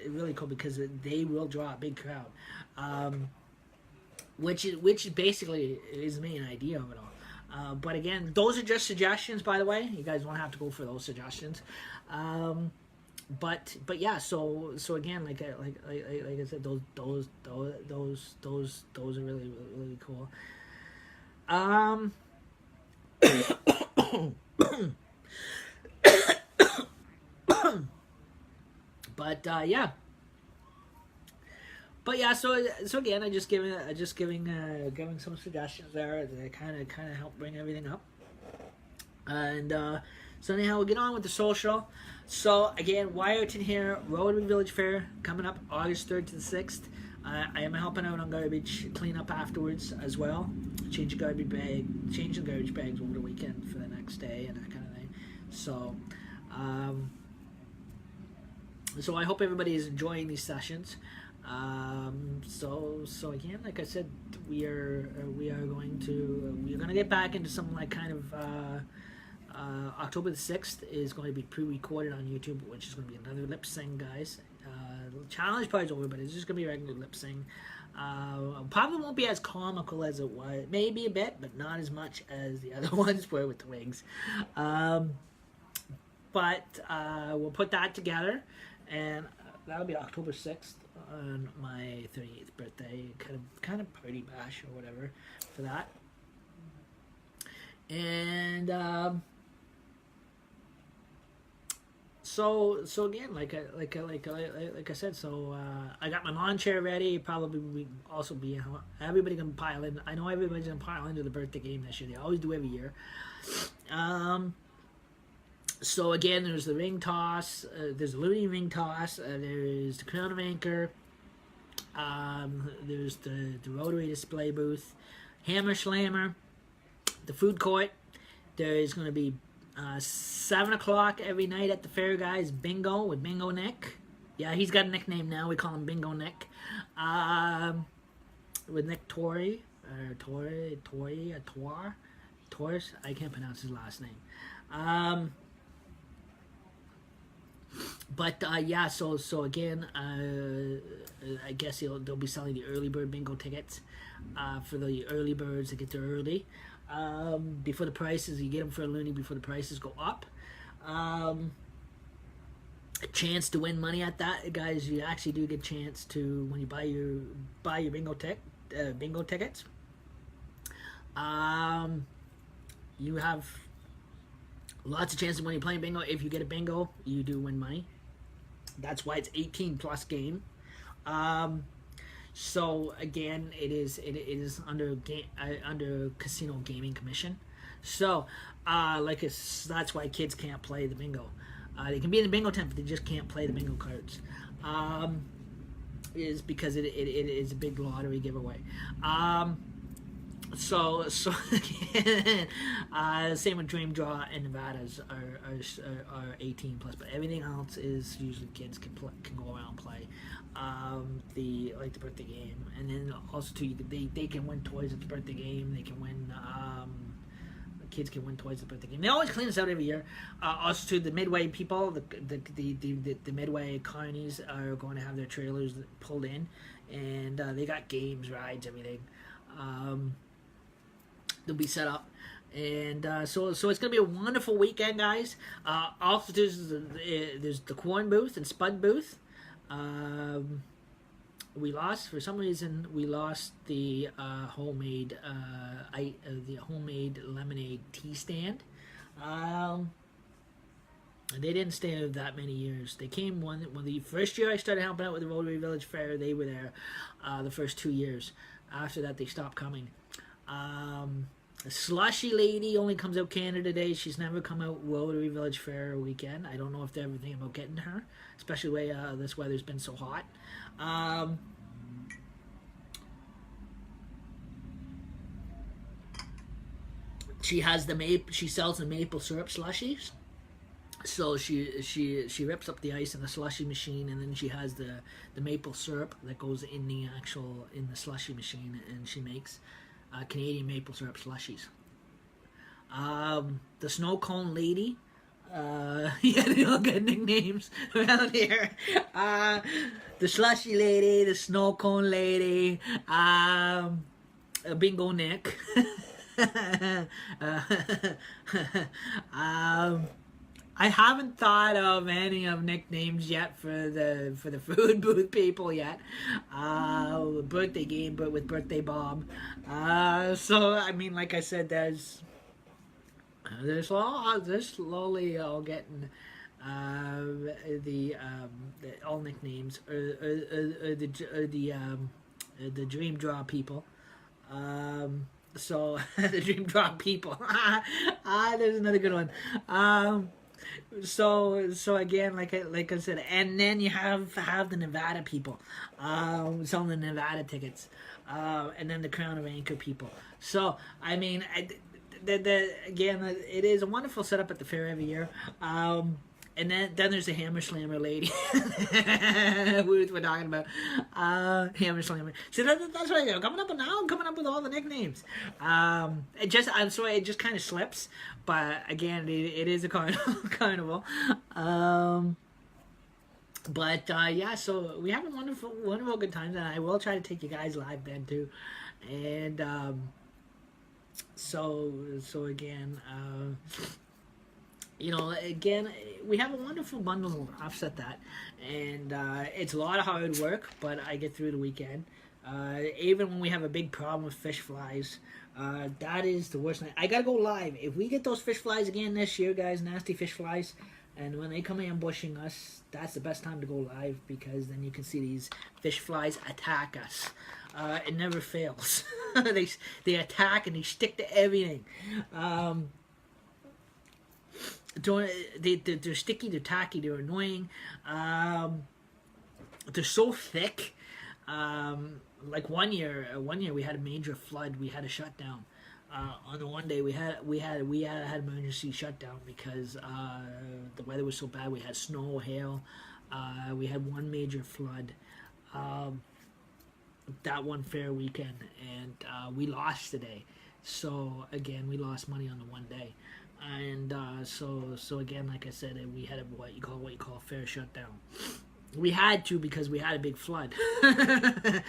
really cool because they will draw a big crowd. Which basically is the main idea of it all. But again, those are just suggestions, by the way. You guys won't have to go for those suggestions. But yeah. So again, like I said, those are really, really cool. But yeah. But yeah, so again, I just giving some suggestions there that kind of help bring everything up. And so anyhow, we'll get on with the social. So again, Wyerton here, Rotary Village Fair coming up August 3rd to the 6th. I am helping out on garbage cleanup afterwards as well. Changing the garbage bags over the weekend for the next day and that kind of thing. So I hope everybody is enjoying these sessions. So again, like I said, we are going to get back into some October the 6th is going to be pre-recorded on YouTube, which is going to be another lip sync, guys. challenge part's over, but it's just gonna be regular lip sync. Probably won't be as comical as it was. Maybe a bit, but not as much as the other ones were with the wigs. But we'll put that together, and that'll be October 6th on my 38th birthday. Kind of party bash or whatever for that. And so again, like I said, I got my lawn chair ready. Probably we also be everybody gonna pile in. I know everybody's gonna pile into the birthday game this year. They always do every year. So again, there's the ring toss. There's the Looney ring toss. There's the Crown of Anchor. There's the Rotary display booth, Hammer Slammer, the food court. There is going to be 7 o'clock every night at the fair, guys. Bingo with Bingo Nick. Yeah, he's got a nickname now. We call him Bingo Nick. With Nick Torrey. Torres. I can't pronounce his last name. But yeah, so again, I guess they'll be selling the early bird bingo tickets for the early birds that get there early. Before the prices, you get them for a loonie before the prices go up. A chance to win money at that, guys. You actually do get a chance to, when you buy your bingo tickets. You have lots of chances when you're playing bingo. If you get a bingo, you do win money. That's why it's 18 plus game. So again, it is under Casino Gaming Commission. So that's why kids can't play the bingo. They can be in the bingo tent, but they just can't play the bingo cards. Is because it is a big lottery giveaway. So again, same with Dream Draw and Nevadas are 18 plus, but everything else is usually kids can go around and play. The birthday game, and then also too, they can win toys at the birthday game. They can win. Kids can win toys at the birthday game. They always clean this out every year. Also too, the Midway people, the Midway carnies are going to have their trailers pulled in, and they got games, rides, everything. They'll be set up, and so it's gonna be a wonderful weekend, guys. Also, there's the corn booth and Spud booth. We lost for some reason. We lost the homemade lemonade tea stand. They didn't stay there that many years. They came when the first year I started helping out with the Rotary Village Fair. They were there the first 2 years. After that, they stopped coming. The Slushy Lady only comes out Canada Day. She's never come out Rotary Village Fair weekend. I don't know if they're ever thinking about getting her, especially the way this weather's been so hot. She has she sells the maple syrup slushies. So she rips up the ice in the slushy machine, and then she has the maple syrup that goes in the slushy machine, and she makes Canadian maple syrup slushies. The Snow Cone Lady. Yeah, they all got nicknames around here. The Slushy Lady, the Snow Cone Lady, Bingo Nick. I haven't thought of any of nicknames yet for the food booth people yet. Birthday game, but with Birthday Bob. So I mean, like I said, they're slowly all getting the all nicknames or the Dream Draw people. So the Dream Draw people. There's another good one. So again, like I said, and then you have the Nevada people, selling the Nevada tickets, and then the Crown of Anchor people. So I mean, again, it is a wonderful setup at the fair every year. And then there's the Hammer Slammer lady. We're talking about Hammer Slammer. See, that's what I'm coming up with now. I'm coming up with all the nicknames. I'm sorry, it just kind of slips. But again, it is a carnival. But yeah, so we have a wonderful good times, and I will try to take you guys live then too. And so again, again, we have a wonderful bundle. Offset that, and it's a lot of hard work, but I get through the weekend. Even when we have a big problem with fish flies, that is the worst night. I gotta go live. If we get those fish flies again this year, guys, nasty fish flies, and when they come ambushing us, that's the best time to go live, because then you can see these fish flies attack us. It never fails. they attack and they stick to everything. They're sticky, they're tacky, they're annoying. They're so thick. Like one year we had a major flood. We had a shutdown. On the one day we had emergency shutdown because the weather was so bad. We had snow, hail. We had one major flood. That one fair weekend, and we lost today. So again, we lost money on the one day. And so again, like I said, we had what you call a fair shutdown. We had to, because we had a big flood. The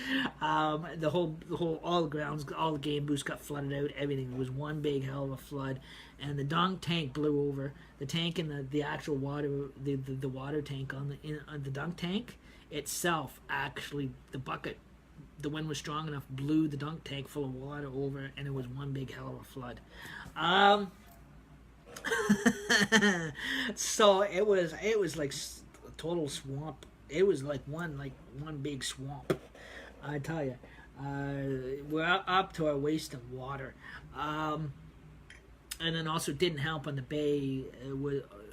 whole all the grounds, all the game booths got flooded out. Everything. It was one big hell of a flood, and the dunk tank blew over. The tank and the actual water, the water tank on the dunk tank itself, actually the bucket. The wind was strong enough, blew the dunk tank full of water over, and it was one big hell of a flood. So it was like a total swamp. It was like one big swamp. I tell you, we're up to our waist in water. And then also didn't help on the bay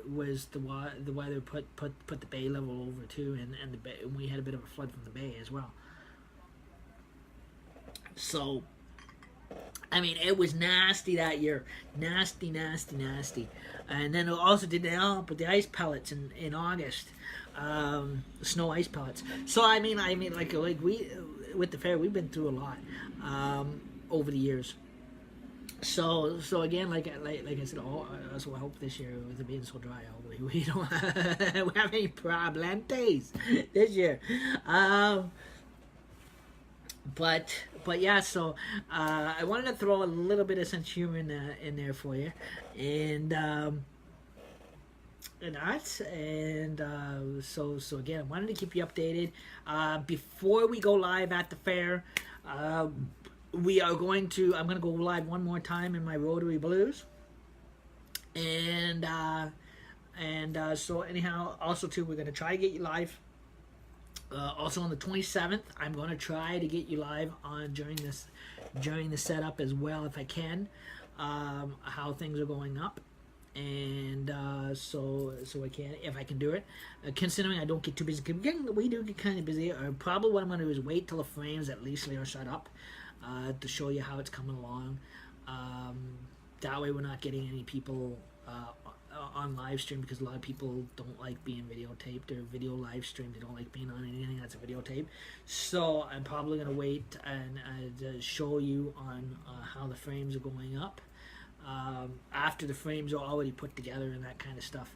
was the weather put the bay level over too, and the bay, we had a bit of a flood from the bay as well. So, I mean, it was nasty that year. Nasty. And then it also didn't help with the ice pellets in August. Snow ice pellets. So, I mean, like we, with the fair, we've been through a lot over the years. So again, like I said, so I hope this year, with it being so dry, we don't have any problems this year. But yeah, so I wanted to throw a little bit of sense of humor in there for you, and so again, I wanted to keep you updated. Before we go live at the fair, I'm going to go live one more time in my Rotary Blues, and so anyhow, also too, we're going to try to get you live. Also on the 27th, I'm going to try to get you live during the setup as well, if I can, how things are going up, and so I can, if I can do it, considering I don't get too busy. We do get kind of busy. Probably what I'm going to do is wait till the frames at least are shut up, to show you how it's coming along. That way we're not getting any people on live stream, because a lot of people don't like being videotaped or video live stream. They don't like being on anything that's a videotape. So I'm probably going to wait and show you on how the frames are going up after the frames are already put together and that kind of stuff.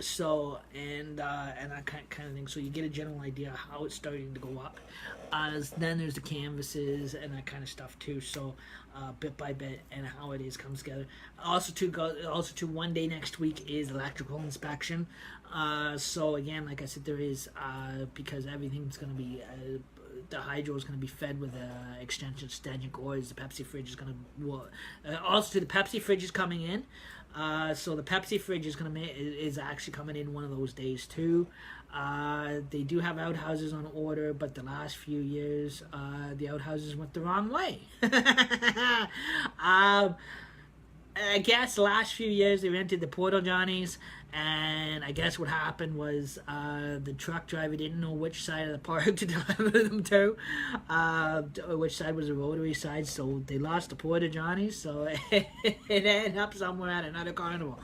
So and that kind of thing. So you get a general idea how it's starting to go up. Then there's the canvases and that kind of stuff too. So bit by bit, and how it comes together. Also to one day next week is electrical inspection. So again, like I said, there is because everything's going to be the hydro is going to be fed with extension stagnant cords. The Pepsi fridge is going to also the Pepsi fridge is coming in. So the Pepsi fridge is actually coming in one of those days too. They do have outhouses on order, but the last few years the outhouses went the wrong way. I guess the last few years they rented the Portal Johnnies, and I guess what happened was the truck driver didn't know which side of the park to deliver them to, or which side was the Rotary side, so they lost the Portal Johnnies, so it ended up somewhere at another carnival.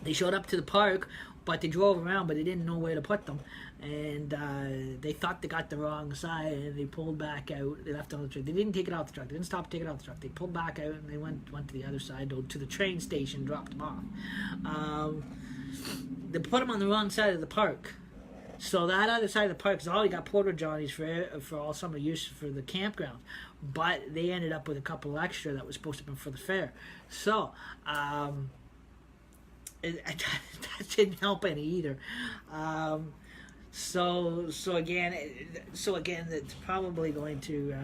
They showed up to the park, but they drove around, but they didn't know where to put them, and they thought they got the wrong side, and they pulled back out. They left it on the truck. They didn't take it off the truck. They didn't stop to take it off the truck. They pulled back out, and they went to the other side, to the train station, dropped them off. they put them on the wrong side of the park. So that other side of the park has already got porta johns for all summer use for the campground, but they ended up with a couple extra that was supposed to be for the fair. So that didn't help any either. So again, it's probably going to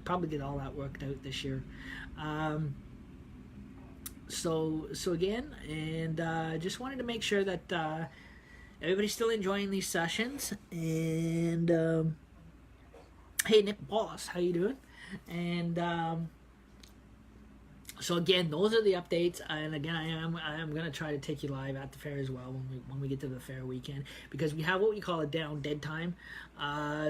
probably get all that worked out this year. So again, and just wanted to make sure that everybody's still enjoying these sessions. And hey, Nick Boss, how you doing? And so again, those are the updates. And again, I am going to try to take you live at the fair as well when we get to the fair weekend, because we have what we call a down dead time.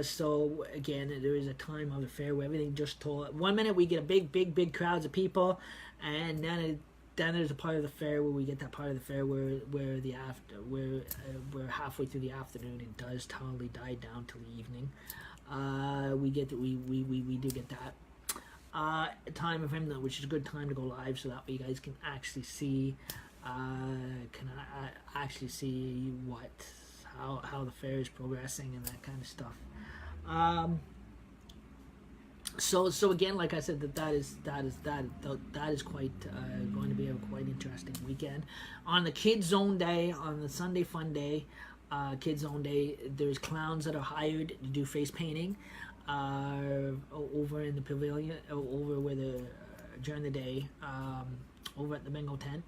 So again, there is a time of the fair where everything just told. 1 minute we get a big crowds of people, and then there's a part of the fair where we get that part of the fair where we're halfway through the afternoon. It does totally die down till the evening. We do get that time of him, which is a good time to go live, so that way you guys can actually see how the fair is progressing and that kind of stuff. So again, like I said, that is quite going to be a quite interesting weekend. On the Kids Zone Day, on the Sunday Fun Day, Kids Zone Day, there's clowns that are hired to do face painting over in the pavilion, over where during the day, over at the bingo tent.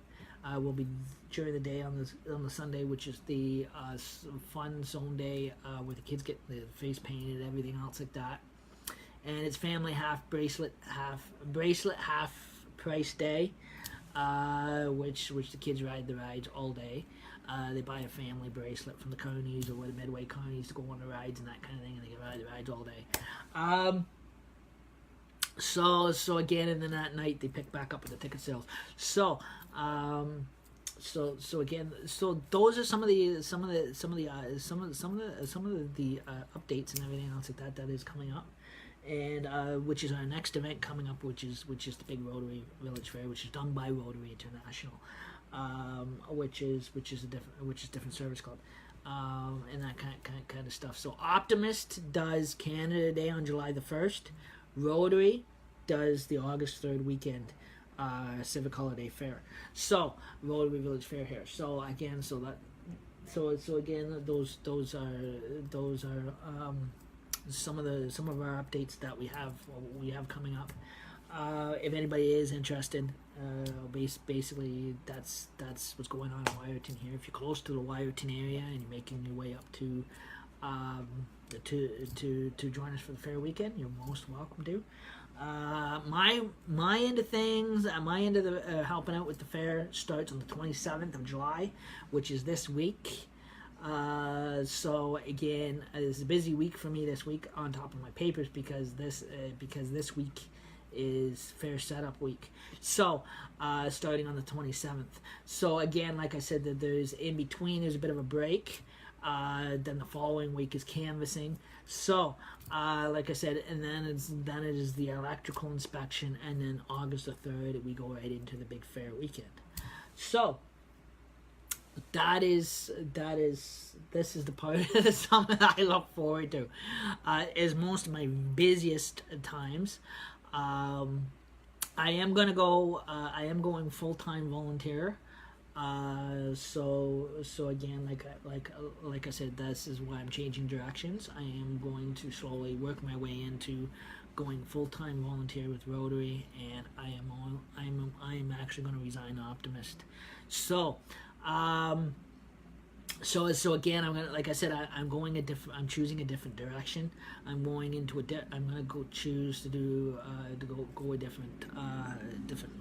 Will be during the day on the Sunday, which is the fun zone day, where the kids get the face painted and everything else like that. And it's family half price day, which the kids ride the rides all day. They buy a family bracelet from the Carnies or the Midway Carnies to go on the rides and that kind of thing, and they can ride the rides all day. So again, and then at night they pick back up with the ticket sales. So again, so those are some of the updates and everything else like that is coming up. And which is our next event coming up, which is the big Rotary Village Fair, which is done by Rotary International, which is different service club, and that kind of stuff. So Optimist does Canada Day on July the 1st. Rotary does the August 3rd weekend Civic Holiday Fair. So Rotary Village Fair here. So again, those are some of our updates that we have coming up. If anybody is interested, basically that's what's going on in Wyerton here. If you're close to the Wyerton area and you're making your way up to join us for the fair weekend, you're most welcome to. My end of things, my end of the helping out with the fair starts on the 27th of July, which is this week. So again, it's a busy week for me this week on top of my papers, because this week is fair setup week. So starting on the 27th. So again, like I said, that there's in between, there's a bit of a break. Then the following week is canvassing. So like I said, and then it is the electrical inspection, and then August the 3rd we go right into the big fair weekend. So this is the part of the summer that I look forward to. Is most of my busiest times. I am going full-time volunteer. So again, like I said, this is why I'm changing directions. I am going to slowly work my way into going full-time volunteer with Rotary, and I am actually going to resign Optimist. So again, I'm choosing a different direction. I'm going into I'm going to choose to do go a different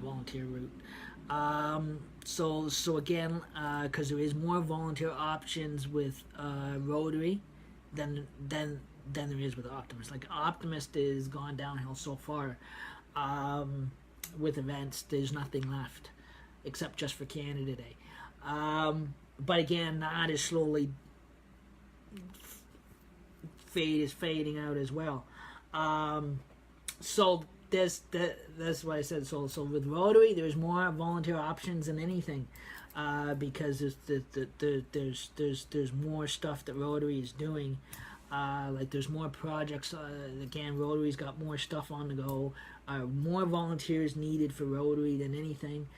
volunteer route. So again, because there is more volunteer options with Rotary than there is with Optimist. Like Optimist is gone downhill so far. With events, there's nothing left except just for Canada Day. But again, that is slowly fading out as well. So that's what I said. So with Rotary, there's more volunteer options than anything. because there's more stuff that Rotary is doing. Like there's more projects. Again, Rotary's got more stuff on the go. More volunteers needed for Rotary than anything,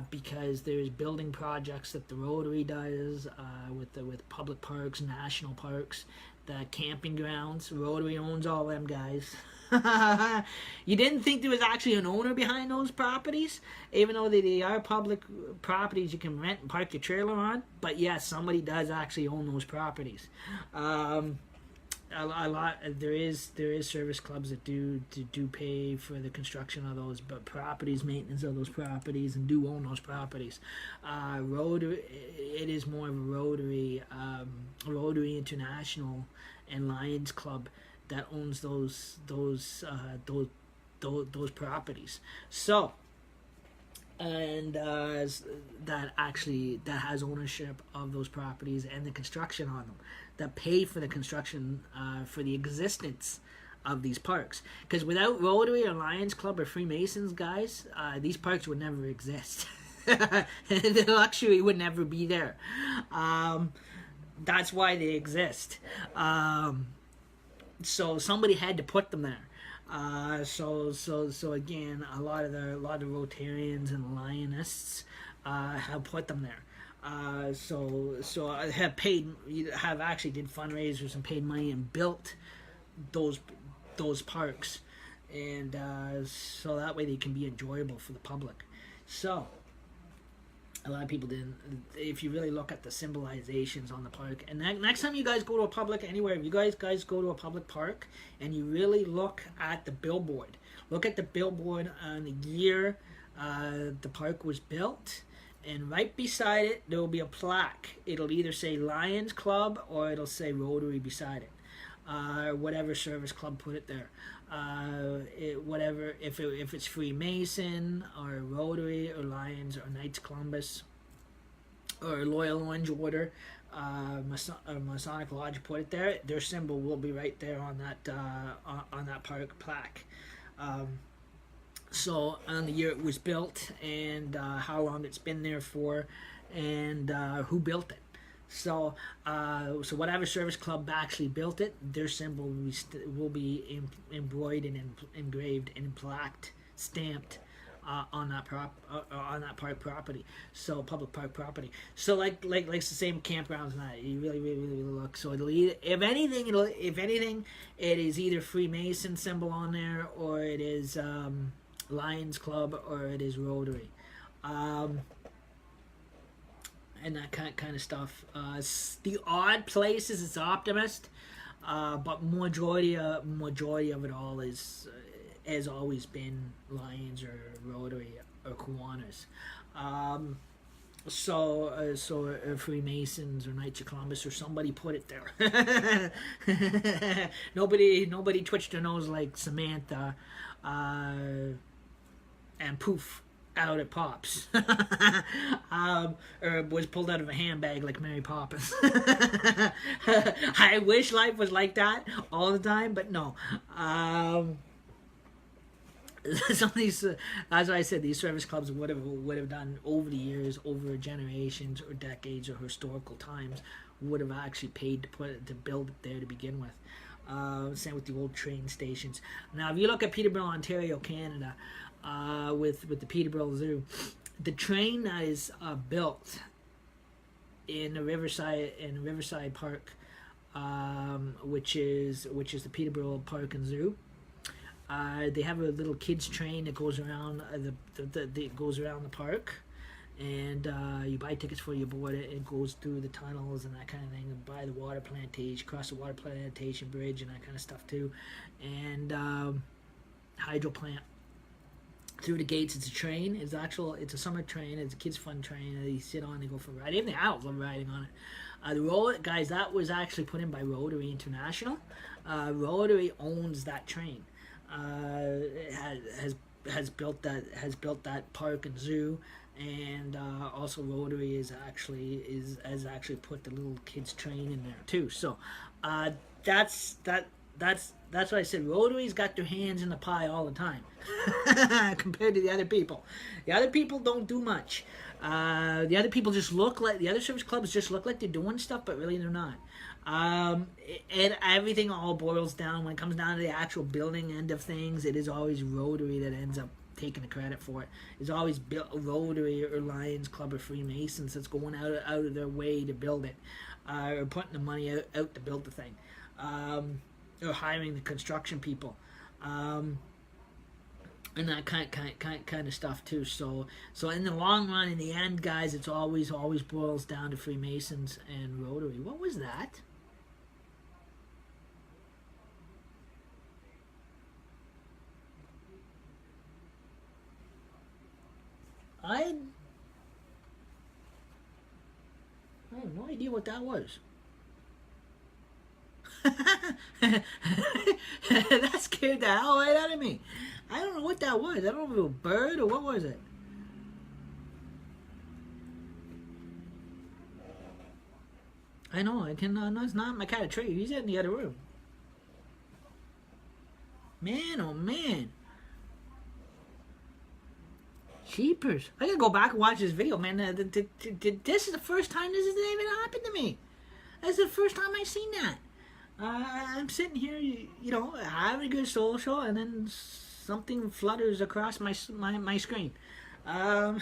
because there's building projects that the Rotary does with public parks, national parks, the camping grounds. Rotary owns all them guys. You didn't think there was actually an owner behind those properties, even though they are public properties you can rent and park your trailer on. But yes, somebody does actually own those properties. A lot there is service clubs that do pay for the construction of those, but properties, maintenance of those properties, and do own those properties. Rotary, it is more of a Rotary International and Lions Club that owns those properties. So, and that has ownership of those properties and the construction on them, that pay for the construction for the existence of these parks. Because without Rotary or Lions Club or Freemasons, guys, these parks would never exist. The luxury would never be there. That's why they exist. So somebody had to put them there. So again, a lot of Rotarians and Lionists have put them there. So I have actually did fundraisers and paid money and built those parks, and so that way they can be enjoyable for the public. So a lot of people didn't. If you really look at the symbolizations on the park, and next time you guys go to a public, anywhere, if you guys go to a public park and you really look at the billboard, look at the billboard on the year the park was built, and right beside it there will be a plaque. It'll either say Lions Club or it'll say Rotary beside it. Whatever service club put it there. Whatever, if it's Freemason or Rotary or Lions or Knights of Columbus or Loyal Orange Order, Masonic Lodge put it there, their symbol will be right there on that park plaque. So on the year it was built, and how long it's been there for, and who built it. So whatever service club actually built it, their symbol will be embroidered and engraved and plaqued, stamped on that park property. So public park property. So like the same campgrounds and that. You really look. So if anything, it is either Freemason symbol on there, or it is Lions Club, or it is Rotary. And that kind of stuff. The odd places it's Optimist, but majority of it all has always been Lions or Rotary or Kiwanis. So Freemasons or Knights of Columbus or somebody put it there. Nobody twitched their nose like Samantha, and poof, out it pops. Or was pulled out of a handbag like Mary Poppins. I wish life was like that all the time, but no. Some of these, that's why I said these service clubs would have done over the years, over generations or decades or historical times, would have actually paid to build it there to begin with. Same with the old train stations. Now, if you look at Peterborough, Ontario, Canada, with the Peterborough Zoo, the train that is built in the Riverside Park, which is the Peterborough Park and Zoo. They have a little kids train that goes around that goes around the park, and you buy tickets for your board. It goes through the tunnels and that kind of thing, and by the water plantation, cross the water plantation bridge and that kind of stuff too, and hydro plant. Through the gates, it's a train. It's a summer train. It's a kids' fun train. They sit on. They go for a ride. Even the adults love riding on it. Guys, that was actually put in by Rotary International. Rotary owns that train. Has built that park and zoo, and also Rotary has actually put the little kids train in there too. So that's That's what I said. Rotary's got their hands in the pie all the time, compared to the other people. The other people don't do much. The other people just look like the other service clubs just look like they're doing stuff, but really they're not. And everything all boils down when it comes down to the actual building end of things. It is always Rotary that ends up taking the credit for it. It's always Rotary or Lions Club or Freemasons that's going out of their way to build it, or putting the money out to build the thing, or hiring the construction people, and that kind of stuff too. So in the long run, in the end, guys, it's always boils down to Freemasons and Rotary. What was that? I have no idea what that was. That scared the hell right out of me. I don't know what that was. I don't know if it was a bird or what was it. I know. I can. No, it's not my cat. Tree. He's in the other room. Man, oh man. Jeepers. I gotta go back and watch this video, man. This is the first time this has even happened to me. That's the first time I've seen that. I'm sitting here, you know, having a good social, and then something flutters across my screen. I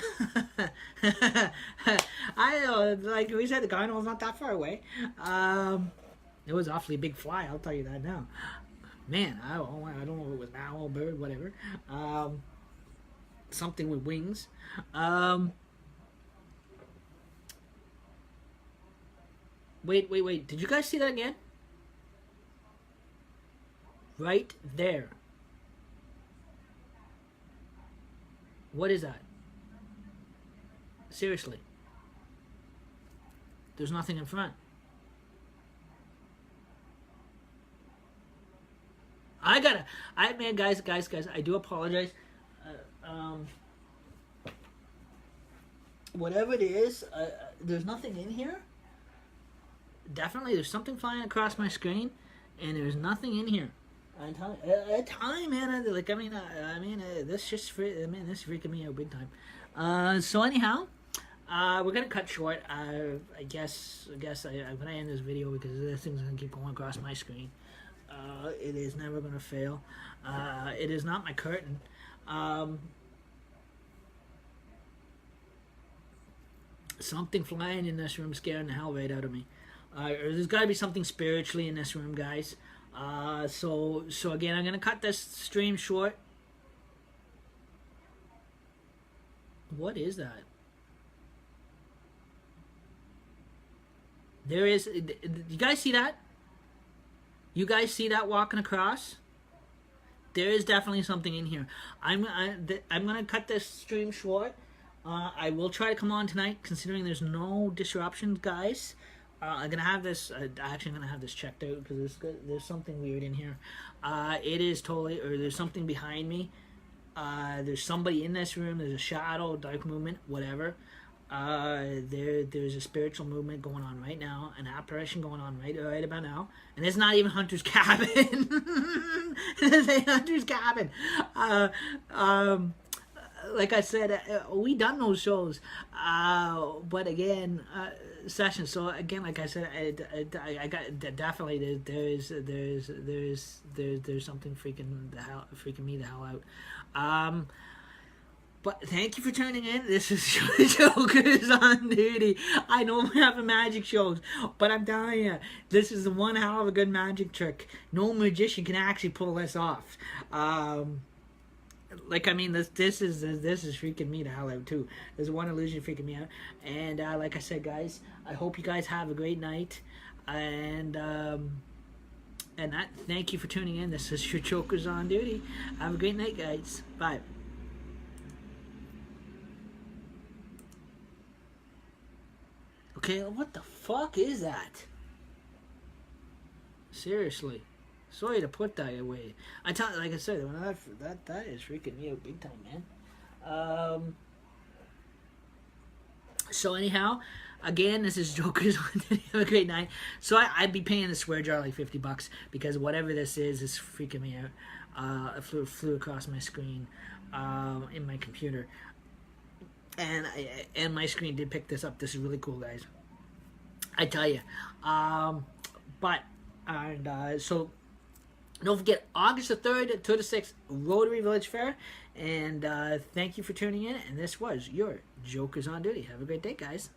like we said, the carnival's not that far away. It was awfully big fly, I'll tell you that now. Man, I don't know if it was an owl, bird, whatever. Something with wings. Wait. Did you guys see that again? Right there. What is that? Seriously. There's nothing in front. Man, guys, I do apologize. Whatever it is, there's nothing in here. Definitely, there's something flying across my screen, and there's nothing in here. I'm telling you, at time, man. This is freaking me out big time. So anyhow, we're gonna cut short. I guess I'm gonna end this video because this thing's gonna keep going across my screen. It is never gonna fail. It is not my curtain. Something flying in this room scaring the hell right out of me. There's got to be something spiritually in this room, guys. So again, I'm gonna cut this stream short. What is that? There is. You guys see that? You guys see that walking across? There is definitely something in here. I'm gonna cut this stream short. I will try to come on tonight, considering there's no disruptions, guys. I'm gonna have this. Actually, I'm gonna have this checked out because there's something weird in here. It is totally, or there's something behind me. There's somebody in this room. There's a shadow, dark movement, whatever. There's a spiritual movement going on right now, an apparition going on right about now, and it's not even Hunter's cabin. It's a Hunter's cabin. Like I said, we done those shows, but again, sessions. So again, like I said, I got definitely there's something freaking me the hell out. But thank you for tuning in. This is Jokers on Duty. I know we have magic shows, but I'm telling you, this is one hell of a good magic trick. No magician can actually pull this off. This is freaking me the hell out too. There's one illusion freaking me out, and like I said, guys, I hope you guys have a great night, and thank you for tuning in. This is your Jokers on Duty. Have a great night, guys. Bye. Okay, what the fuck is that? Seriously. Sorry to put that away. Like I said, that is freaking me out big time, man. So anyhow, Again, this is Jokers on Duty. Have a great night. So I'd be paying the swear jar like $50 because whatever this is freaking me out. It flew across my screen in my computer. And my screen did pick this up. This is really cool, guys. I tell you. So don't forget, August the 3rd to the 6th, Rotary Village Fair. And thank you for tuning in. And this was your Jokers on Duty. Have a great day, guys.